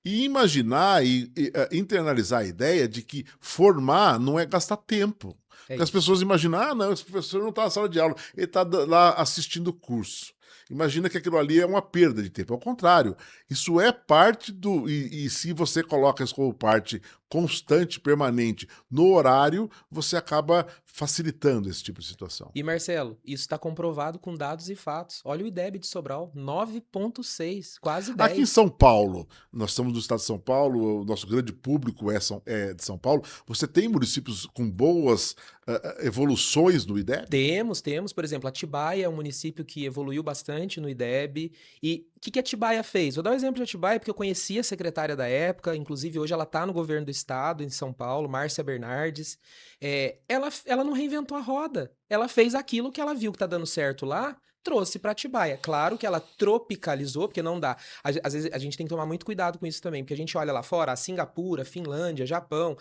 E imaginar e internalizar a ideia de que formar não é gastar tempo. Porque as pessoas imaginam, não, esse professor não está na sala de aula, ele está lá assistindo o curso. Imagina que aquilo ali é uma perda de tempo. Ao contrário, isso é parte do... E se você coloca isso como parte constante, permanente, no horário, você acaba facilitando esse tipo de situação. E, Marcelo, isso está comprovado com dados e fatos. Olha o IDEB de Sobral, 9,6, quase 10. Aqui em São Paulo, nós estamos do estado de São Paulo, o nosso grande público é de São Paulo. Você tem municípios com boas evoluções no IDEB? Temos. Por exemplo, Atibaia é um município que evoluiu bastante no IDEB. E o que Atibaia fez? Vou dar um exemplo de Atibaia, porque eu conheci a secretária da época, inclusive hoje ela está no governo do estado, em São Paulo, Márcia Bernardes. Ela não reinventou a roda. Ela fez aquilo que ela viu que está dando certo lá, trouxe para Atibaia. Claro que ela tropicalizou, porque não dá. Às vezes a gente tem que tomar muito cuidado com isso também, porque a gente olha lá fora, Singapura, Finlândia, Japão.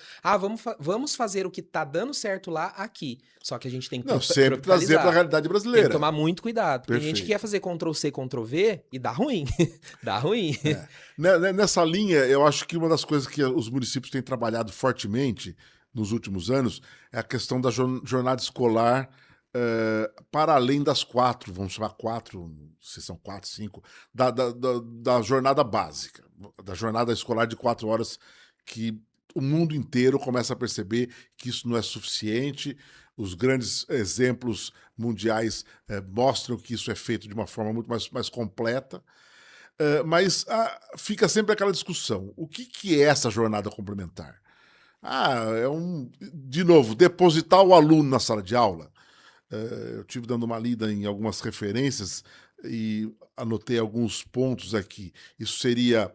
Vamos fazer o que tá dando certo lá aqui. Só que a gente tem que sempre trazer para a realidade brasileira. Tem que tomar muito cuidado. Porque Perfeito. a gente quer fazer Ctrl-C, Ctrl-V e dá ruim. Dá ruim. Nessa linha, eu acho que uma das coisas que os municípios têm trabalhado fortemente nos últimos anos é a questão da jornada escolar para além das 4, vamos chamar 4, se são 4, 5, da jornada básica, da jornada escolar de 4 horas, que o mundo inteiro começa a perceber que isso não é suficiente. Os grandes exemplos mundiais mostram que isso é feito de uma forma muito mais completa. Mas fica sempre aquela discussão. O que é essa jornada complementar? De novo, depositar o aluno na sala de aula. Eu tive dando uma lida em algumas referências e anotei alguns pontos aqui. Isso seria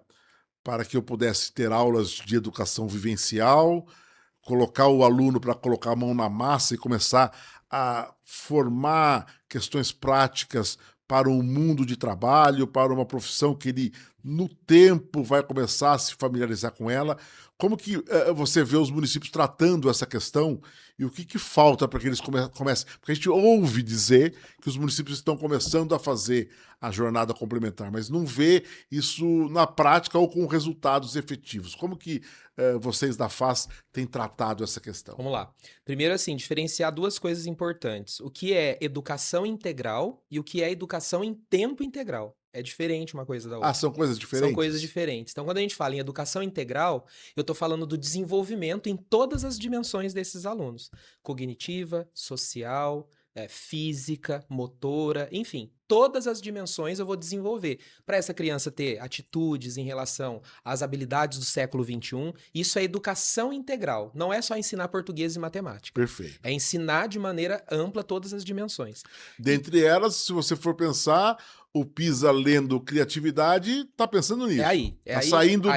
para que eu pudesse ter aulas de educação vivencial, colocar o aluno para colocar a mão na massa e começar a formar questões práticas para um mundo de trabalho, para uma profissão que ele, no tempo, vai começar a se familiarizar com ela. Como que você vê os municípios tratando essa questão e o que falta para que eles comecem? Porque a gente ouve dizer que os municípios estão começando a fazer a jornada complementar, mas não vê isso na prática ou com resultados efetivos. Como que vocês da FAS têm tratado essa questão? Vamos lá. Primeiro, assim, diferenciar duas coisas importantes. O que é educação integral e o que é educação em tempo integral. É diferente uma coisa da outra. São coisas diferentes? São coisas diferentes. Então, quando a gente fala em educação integral, eu estou falando do desenvolvimento em todas as dimensões desses alunos. Cognitiva, social, física, motora, enfim. Todas as dimensões eu vou desenvolver. Para essa criança ter atitudes em relação às habilidades do século XXI, isso é educação integral. Não é só ensinar português e matemática. Perfeito. É ensinar de maneira ampla todas as dimensões. Dentre elas, se você for pensar, o PISA lendo criatividade está pensando nisso. Está saindo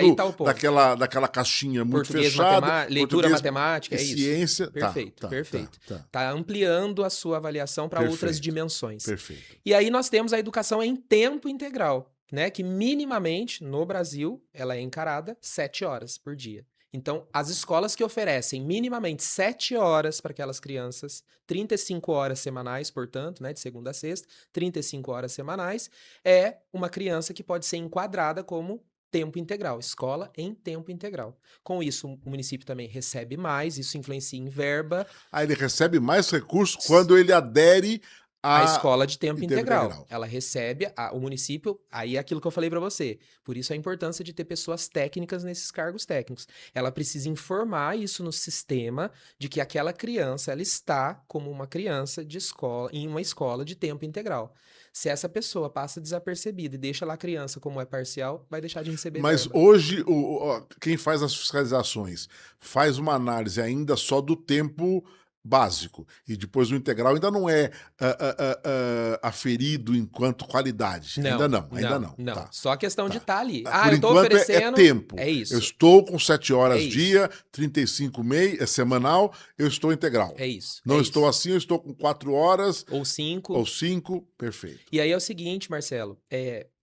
daquela caixinha muito português, fechada. Leitura, matemática, é isso. Ciência. Perfeito, perfeito. Tá ampliando a sua avaliação para outras dimensões. Perfeito. E aí nós temos a educação em tempo integral, né? Que minimamente, no Brasil, ela é encarada 7 horas por dia. Então, as escolas que oferecem minimamente 7 horas para aquelas crianças, 35 horas semanais, portanto, né, de segunda a sexta, 35 horas semanais, é uma criança que pode ser enquadrada como tempo integral, escola em tempo integral. Com isso, o município também recebe mais, isso influencia em verba. Ele recebe mais recursos quando ele adere a escola de tempo integral. Ela recebe, o município, aí é aquilo que eu falei para você. Por isso a importância de ter pessoas técnicas nesses cargos técnicos. Ela precisa informar isso no sistema de que aquela criança, ela está como uma criança de escola, em uma escola de tempo integral. Se essa pessoa passa desapercebida e deixa lá a criança como é parcial, vai deixar de receber Mas verba. Hoje, quem faz as fiscalizações faz uma análise ainda só do tempo básico, e depois o integral ainda não é aferido enquanto qualidade. Ainda não. Tá. Só a questão de estar ali. Por eu tô enquanto oferecendo... é tempo. É isso. Eu estou com 7 horas dia, 35 semanal, eu estou integral. É isso. Não estou assim, eu estou com 4 horas. Ou 5. Ou 5, perfeito. E aí é o seguinte, Marcelo,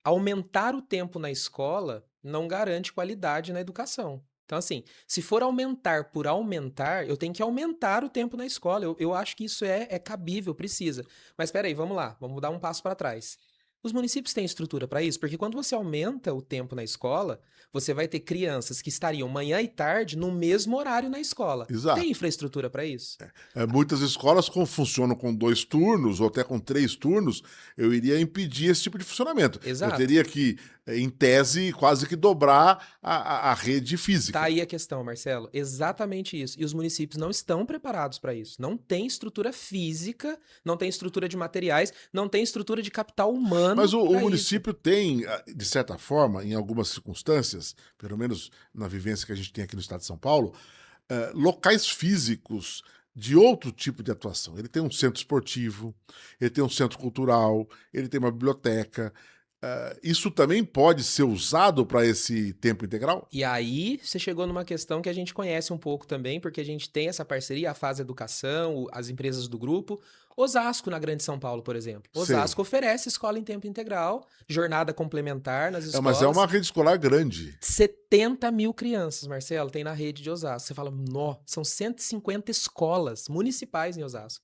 aumentar o tempo na escola não garante qualidade na educação. Então, assim, se for aumentar por aumentar, eu tenho que aumentar o tempo na escola. Eu acho que isso é cabível, precisa. Mas espera aí, vamos lá, vamos dar um passo para trás. Os municípios têm estrutura para isso? Porque quando você aumenta o tempo na escola, você vai ter crianças que estariam manhã e tarde no mesmo horário na escola. Exato. Tem infraestrutura para isso? Muitas escolas funcionam com 2 turnos ou até com 3 turnos. Eu iria impedir esse tipo de funcionamento. Exato. Eu teria que, em tese, quase que dobrar a rede física. Tá aí a questão, Marcelo. Exatamente isso. E os municípios não estão preparados para isso. Não tem estrutura física, não tem estrutura de materiais, não tem estrutura de capital humano. Mas o município tem, de certa forma, em algumas circunstâncias, pelo menos na vivência que a gente tem aqui no estado de São Paulo, locais físicos de outro tipo de atuação. Ele tem um centro esportivo, ele tem um centro cultural, ele tem uma biblioteca. Isso também pode ser usado para esse tempo integral? E aí você chegou numa questão que a gente conhece um pouco também, porque a gente tem essa parceria, a Faz Educação, as empresas do grupo. Osasco, na Grande São Paulo, por exemplo. Osasco oferece escola em tempo integral, jornada complementar nas escolas. Mas é uma rede escolar grande. 70 mil crianças, Marcelo, tem na rede de Osasco. Você fala, são 150 escolas municipais em Osasco.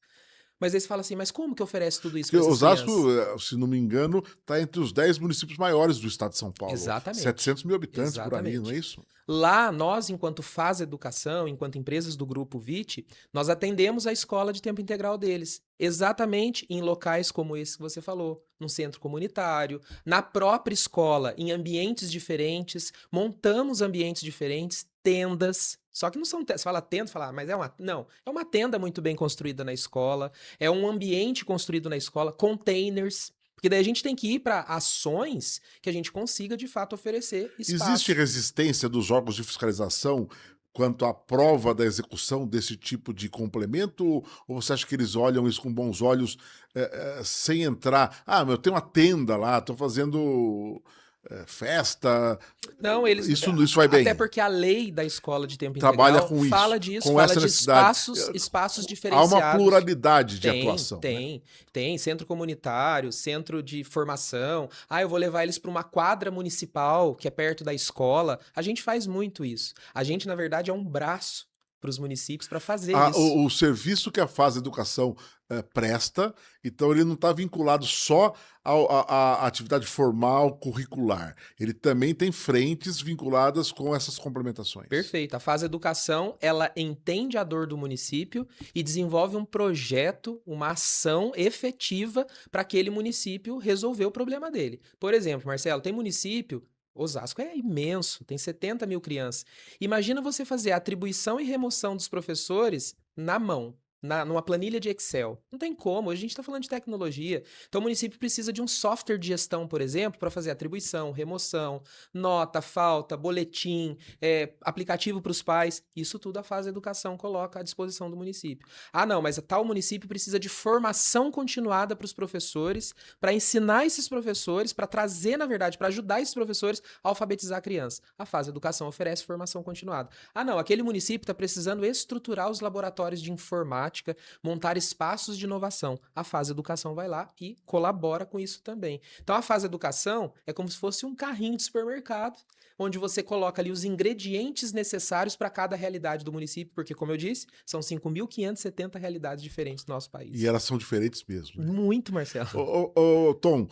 Mas aí você fala assim, mas como que oferece tudo isso para essas Osasco, crianças? se não me engano, está entre os 10 municípios maiores do estado de São Paulo. Exatamente. 700 mil habitantes por aí, não é isso? Lá, nós, enquanto Faz Educação, enquanto empresas do Grupo VIT, nós atendemos a escola de tempo integral deles. Exatamente em locais como esse que você falou, num centro comunitário, na própria escola, em ambientes diferentes, montamos ambientes diferentes, tendas. Só que não são tendas. Você fala tenda, fala, mas é uma. Não, é uma tenda muito bem construída na escola, é um ambiente construído na escola, containers. Porque daí a gente tem que ir para ações que a gente consiga, de fato, oferecer Existe espaço. resistência dos órgãos de fiscalização quanto à prova da execução desse tipo de complemento? Ou você acha que eles olham isso com bons olhos, sem entrar? Ah, mas eu tenho uma tenda lá, estou fazendo festa. Não, eles. Isso vai Até bem. porque a lei da escola de tempo Trabalha integral com fala isso, disso, com fala essa de necessidade. espaços Há uma diferenciados. pluralidade de Tem, atuação, né? tem centro comunitário, centro de formação. Ah, eu vou levar eles para uma quadra municipal que é perto da escola. A gente faz muito isso. A gente, na verdade, é um braço para os municípios para fazer isso. O serviço que a Fase Educação presta, então ele não está vinculado só à atividade formal curricular. Ele também tem frentes vinculadas com essas complementações. Perfeito. A Fase Educação, ela entende a dor do município e desenvolve um projeto, uma ação efetiva para aquele município resolver o problema dele. Por exemplo, Marcelo, tem município, Osasco é imenso, tem 70 mil crianças. Imagina você fazer a atribuição e remoção dos professores na mão. Numa planilha de Excel. Não tem como, hoje a gente está falando de tecnologia. Então o município precisa de um software de gestão, por exemplo, para fazer atribuição, remoção, nota, falta, boletim, aplicativo para os pais. Isso tudo a Fase Educação coloca à disposição do município. Ah, não, mas tal município precisa de formação continuada para os professores, para ensinar esses professores, para trazer, na verdade, para ajudar esses professores a alfabetizar a criança. A Fase Educação oferece formação continuada. Ah, não, aquele município está precisando estruturar os laboratórios de informática, montar espaços de inovação. A Fase Educação vai lá e colabora com isso também. Então, a Fase Educação é como se fosse um carrinho de supermercado, onde você coloca ali os ingredientes necessários para cada realidade do município, porque, como eu disse, são 5.570 realidades diferentes no nosso país. E elas são diferentes mesmo, né? Muito, Marcelo. Tom,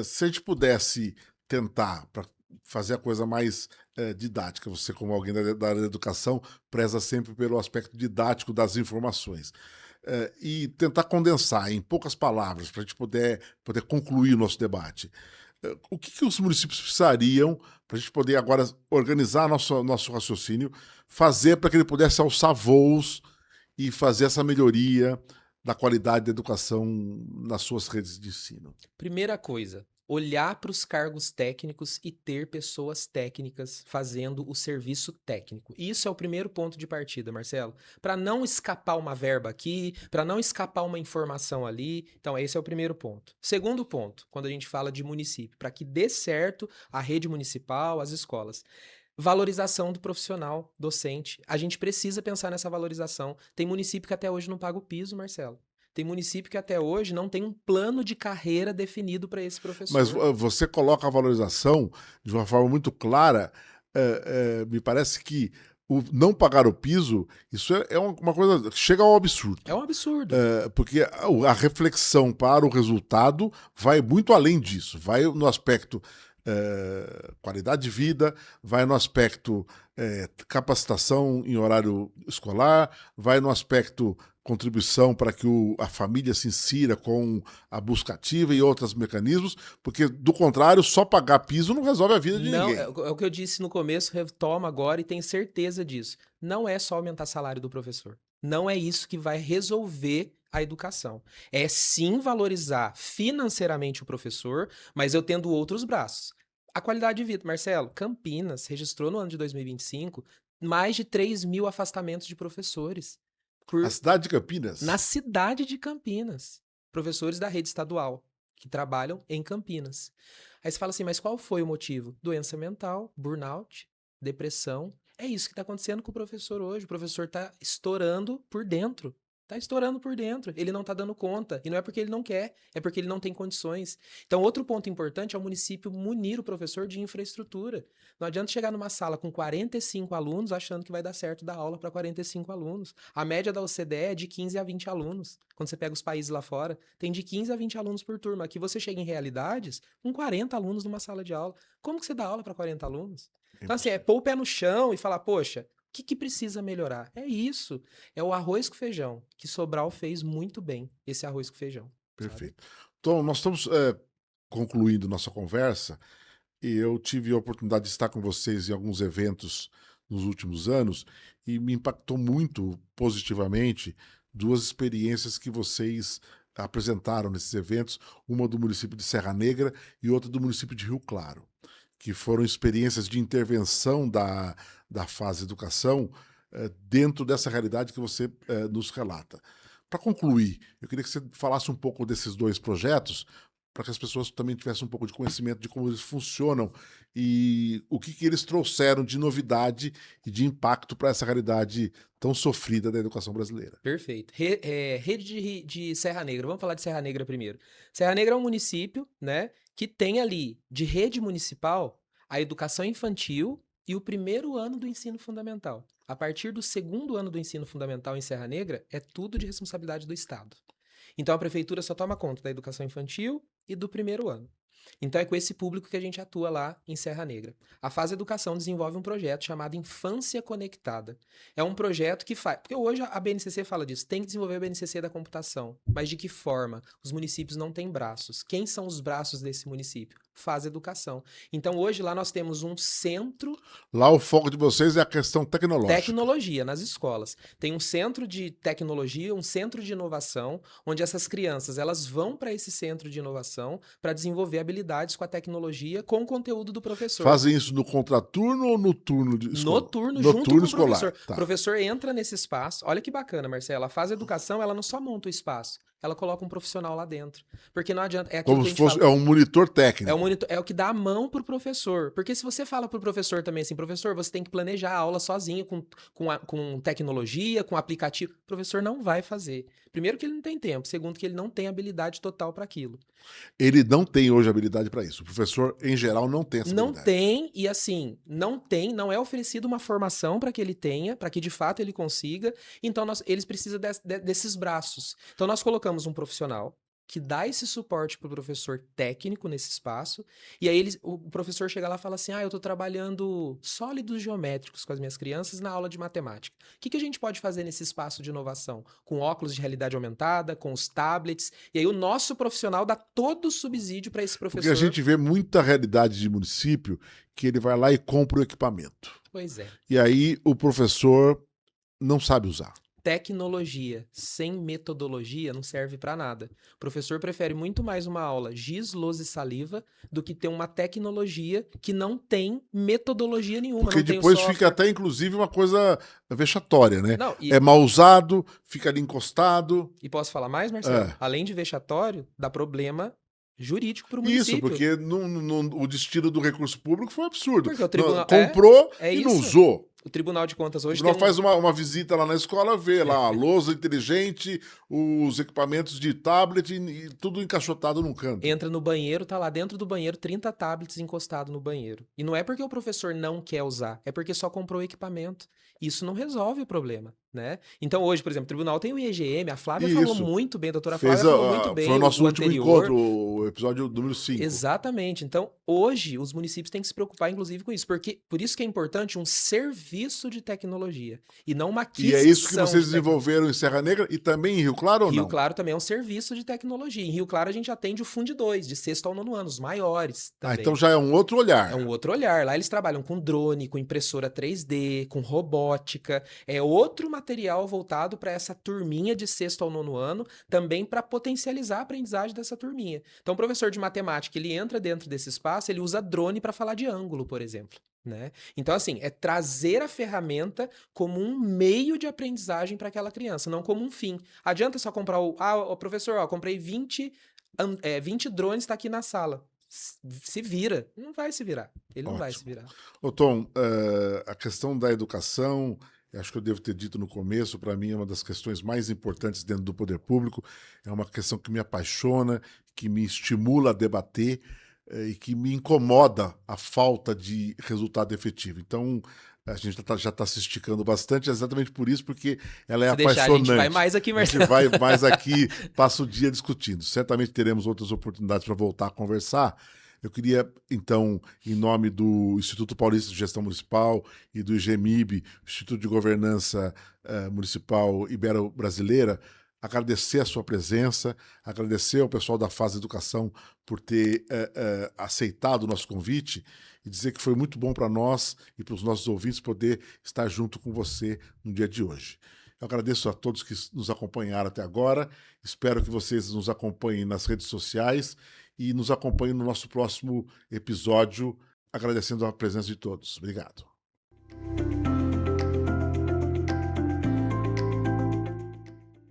se a gente pudesse tentar, para fazer a coisa mais didática, você como alguém da área da educação, preza sempre pelo aspecto didático das informações. E tentar condensar em poucas palavras, para a gente poder concluir o nosso debate. O que os municípios precisariam para a gente poder agora organizar nosso raciocínio, fazer para que ele pudesse alçar voos e fazer essa melhoria da qualidade da educação nas suas redes de ensino? Primeira coisa, olhar para os cargos técnicos e ter pessoas técnicas fazendo o serviço técnico. Isso é o primeiro ponto de partida, Marcelo. Para não escapar uma verba aqui, para não escapar uma informação ali. Então, esse é o primeiro ponto. Segundo ponto, quando a gente fala de município, para que dê certo a rede municipal, as escolas. Valorização do profissional docente. A gente precisa pensar nessa valorização. Tem município que até hoje não paga o piso, Marcelo. Tem município que até hoje não tem um plano de carreira definido para esse professor. Mas você coloca a valorização de uma forma muito clara. Me parece que o não pagar o piso, isso é uma coisa que chega ao absurdo. É um absurdo. Porque a reflexão para o resultado vai muito além disso. Vai no aspecto qualidade de vida, vai no aspecto capacitação em horário escolar, vai no aspecto contribuição para que a família se insira com a busca ativa e outros mecanismos, porque, do contrário, só pagar piso não resolve a vida de ninguém. É o que eu disse no começo, retomo agora e tenho certeza disso. Não é só aumentar o salário do professor. Não é isso que vai resolver a educação. É sim valorizar financeiramente o professor, mas eu tendo outros braços. A qualidade de vida, Marcelo, Campinas registrou no ano de 2025 mais de 3 mil afastamentos de professores. A cidade de Campinas? Na cidade de Campinas. Professores da rede estadual que trabalham em Campinas. Aí você fala assim, mas qual foi o motivo? Doença mental, burnout, depressão. É isso que está acontecendo com o professor hoje. O professor está estourando por dentro. Está estourando por dentro. Ele não está dando conta. E não é porque ele não quer, é porque ele não tem condições. Então, outro ponto importante é o município munir o professor de infraestrutura. Não adianta chegar numa sala com 45 alunos achando que vai dar certo dar aula para 45 alunos. A média da OCDE é de 15 a 20 alunos. Quando você pega os países lá fora, tem de 15 a 20 alunos por turma. Aqui você chega em realidades com 40 alunos numa sala de aula. Como que você dá aula para 40 alunos? Então, assim, é pôr o pé no chão e falar, poxa, que precisa melhorar? É isso. É o arroz com feijão, que Sobral fez muito bem, esse arroz com feijão. Perfeito. Então, nós estamos concluindo nossa conversa e eu tive a oportunidade de estar com vocês em alguns eventos nos últimos anos e me impactou muito positivamente duas experiências que vocês apresentaram nesses eventos, uma do município de Serra Negra e outra do município de Rio Claro, que foram experiências de intervenção da fase educação dentro dessa realidade que você nos relata. Para concluir, eu queria que você falasse um pouco desses dois projetos, para que as pessoas também tivessem um pouco de conhecimento de como eles funcionam e o que eles trouxeram de novidade e de impacto para essa realidade tão sofrida da educação brasileira. Perfeito. Rede de Serra Negra. Vamos falar de Serra Negra primeiro. Serra Negra é um município, né, que tem ali de rede municipal a educação infantil e o primeiro ano do ensino fundamental. A partir do segundo ano do ensino fundamental em Serra Negra, é tudo de responsabilidade do Estado. Então a prefeitura só toma conta da educação infantil e do primeiro ano. Então é com esse público que a gente atua lá em Serra Negra. A Fase Educação desenvolve um projeto chamado Infância Conectada. É um projeto que faz... Porque hoje a BNCC fala disso, tem que desenvolver a BNCC da computação. Mas de que forma? Os municípios não têm braços. Quem são os braços desse município? Faz Educação. Então hoje lá nós temos um centro... Lá o foco de vocês é a questão tecnológica. Tecnologia nas escolas. Tem um centro de tecnologia, um centro de inovação, onde essas crianças elas vão para esse centro de inovação para desenvolver habilidades com a tecnologia, com o conteúdo do professor. Fazem isso no contraturno ou no turno de escola? Noturno, junto com o escolar. professor. Tá. O professor entra nesse espaço. Olha que bacana, Marcela. A Fase Educação, ela não só monta o espaço, ela coloca um profissional lá dentro. Porque não adianta... É aquilo Como que a se gente fosse fala. um monitor técnico. É o que dá a mão pro professor. Porque se você fala pro professor também assim, professor, você tem que planejar a aula sozinho, com tecnologia, com aplicativo. O professor não vai fazer. Primeiro que ele não tem tempo. Segundo que ele não tem habilidade total para aquilo. Ele não tem hoje habilidade para isso. O professor, em geral, não tem essa habilidade. Não tem, e assim, não é oferecida uma formação para que ele tenha, para que de fato ele consiga. Então, eles precisam desses braços. Então, nós colocamos um profissional que dá esse suporte para o professor técnico nesse espaço, e aí o professor chega lá e fala assim, eu estou trabalhando sólidos geométricos com as minhas crianças na aula de matemática. O que a gente pode fazer nesse espaço de inovação? Com óculos de realidade aumentada, com os tablets, e aí o nosso profissional dá todo o subsídio para esse professor. Porque a gente vê muita realidade de município que ele vai lá e compra o equipamento. Pois é. E aí o professor não sabe usar. Tecnologia sem metodologia não serve para nada. O professor prefere muito mais uma aula giz, lousa e saliva do que ter uma tecnologia que não tem metodologia nenhuma. Porque não depois tem fica até, inclusive, uma coisa vexatória, né? Não, É mal usado, fica ali encostado. E posso falar mais, Marcelo? Além de vexatório, dá problema jurídico para o município. Isso, porque o destino do recurso público foi um absurdo. Porque o tribunal comprou e não usou. O Tribunal de Contas hoje não faz uma visita lá na escola, vê lá a lousa inteligente, os equipamentos de tablet e tudo encaixotado num canto. Entra no banheiro, tá lá dentro do banheiro 30 tablets encostados no banheiro. E não é porque o professor não quer usar, é porque só comprou o equipamento. Isso não resolve o problema, né? Então hoje, por exemplo, o tribunal tem o IEGM, a Flávia falou muito bem, a doutora Flávia falou muito bem. Foi o nosso último anterior. encontro, o episódio número 5. Exatamente. Então, hoje, os municípios têm que se preocupar, inclusive, com isso. Porque, por isso que é importante um serviço de tecnologia. E não uma aquisição. E é isso que vocês desenvolveram em Serra Negra e também em Rio Claro ou não? Rio Claro também é um serviço de tecnologia. Em Rio Claro, a gente atende o Fund 2, de 6º ao 9º ano, os maiores também. Então já é um outro olhar. É um outro olhar. Lá eles trabalham com drone, com impressora 3D, com robótica. É outro material voltado para essa turminha de 6º ao 9º ano, também para potencializar a aprendizagem dessa turminha. Então, o professor de matemática, ele entra dentro desse espaço, ele usa drone para falar de ângulo, por exemplo. Né? Então, assim, é trazer a ferramenta como um meio de aprendizagem para aquela criança, não como um fim. Adianta só comprar professor, comprei 20 drones, está aqui na sala. Se vira. Não vai se virar. Ele não vai se virar. Ô Tom, a questão da educação, acho que eu devo ter dito no começo, para mim é uma das questões mais importantes dentro do poder público, é uma questão que me apaixona, que me estimula a debater, e que me incomoda a falta de resultado efetivo. Então, a gente já está se esticando bastante, exatamente por isso, porque ela é apaixonante. A gente vai mais aqui, Marcelo. A gente vai mais aqui, passa o dia discutindo. Certamente teremos outras oportunidades para voltar a conversar. Eu queria, então, em nome do Instituto Paulista de Gestão Municipal e do IGMIB, Instituto de Governança Municipal Ibero-Brasileira, agradecer a sua presença, agradecer ao pessoal da Fase Educação por ter aceitado o nosso convite e dizer que foi muito bom para nós e para os nossos ouvintes poder estar junto com você no dia de hoje. Eu agradeço a todos que nos acompanharam até agora, espero que vocês nos acompanhem nas redes sociais e nos acompanhem no nosso próximo episódio, agradecendo a presença de todos. Obrigado.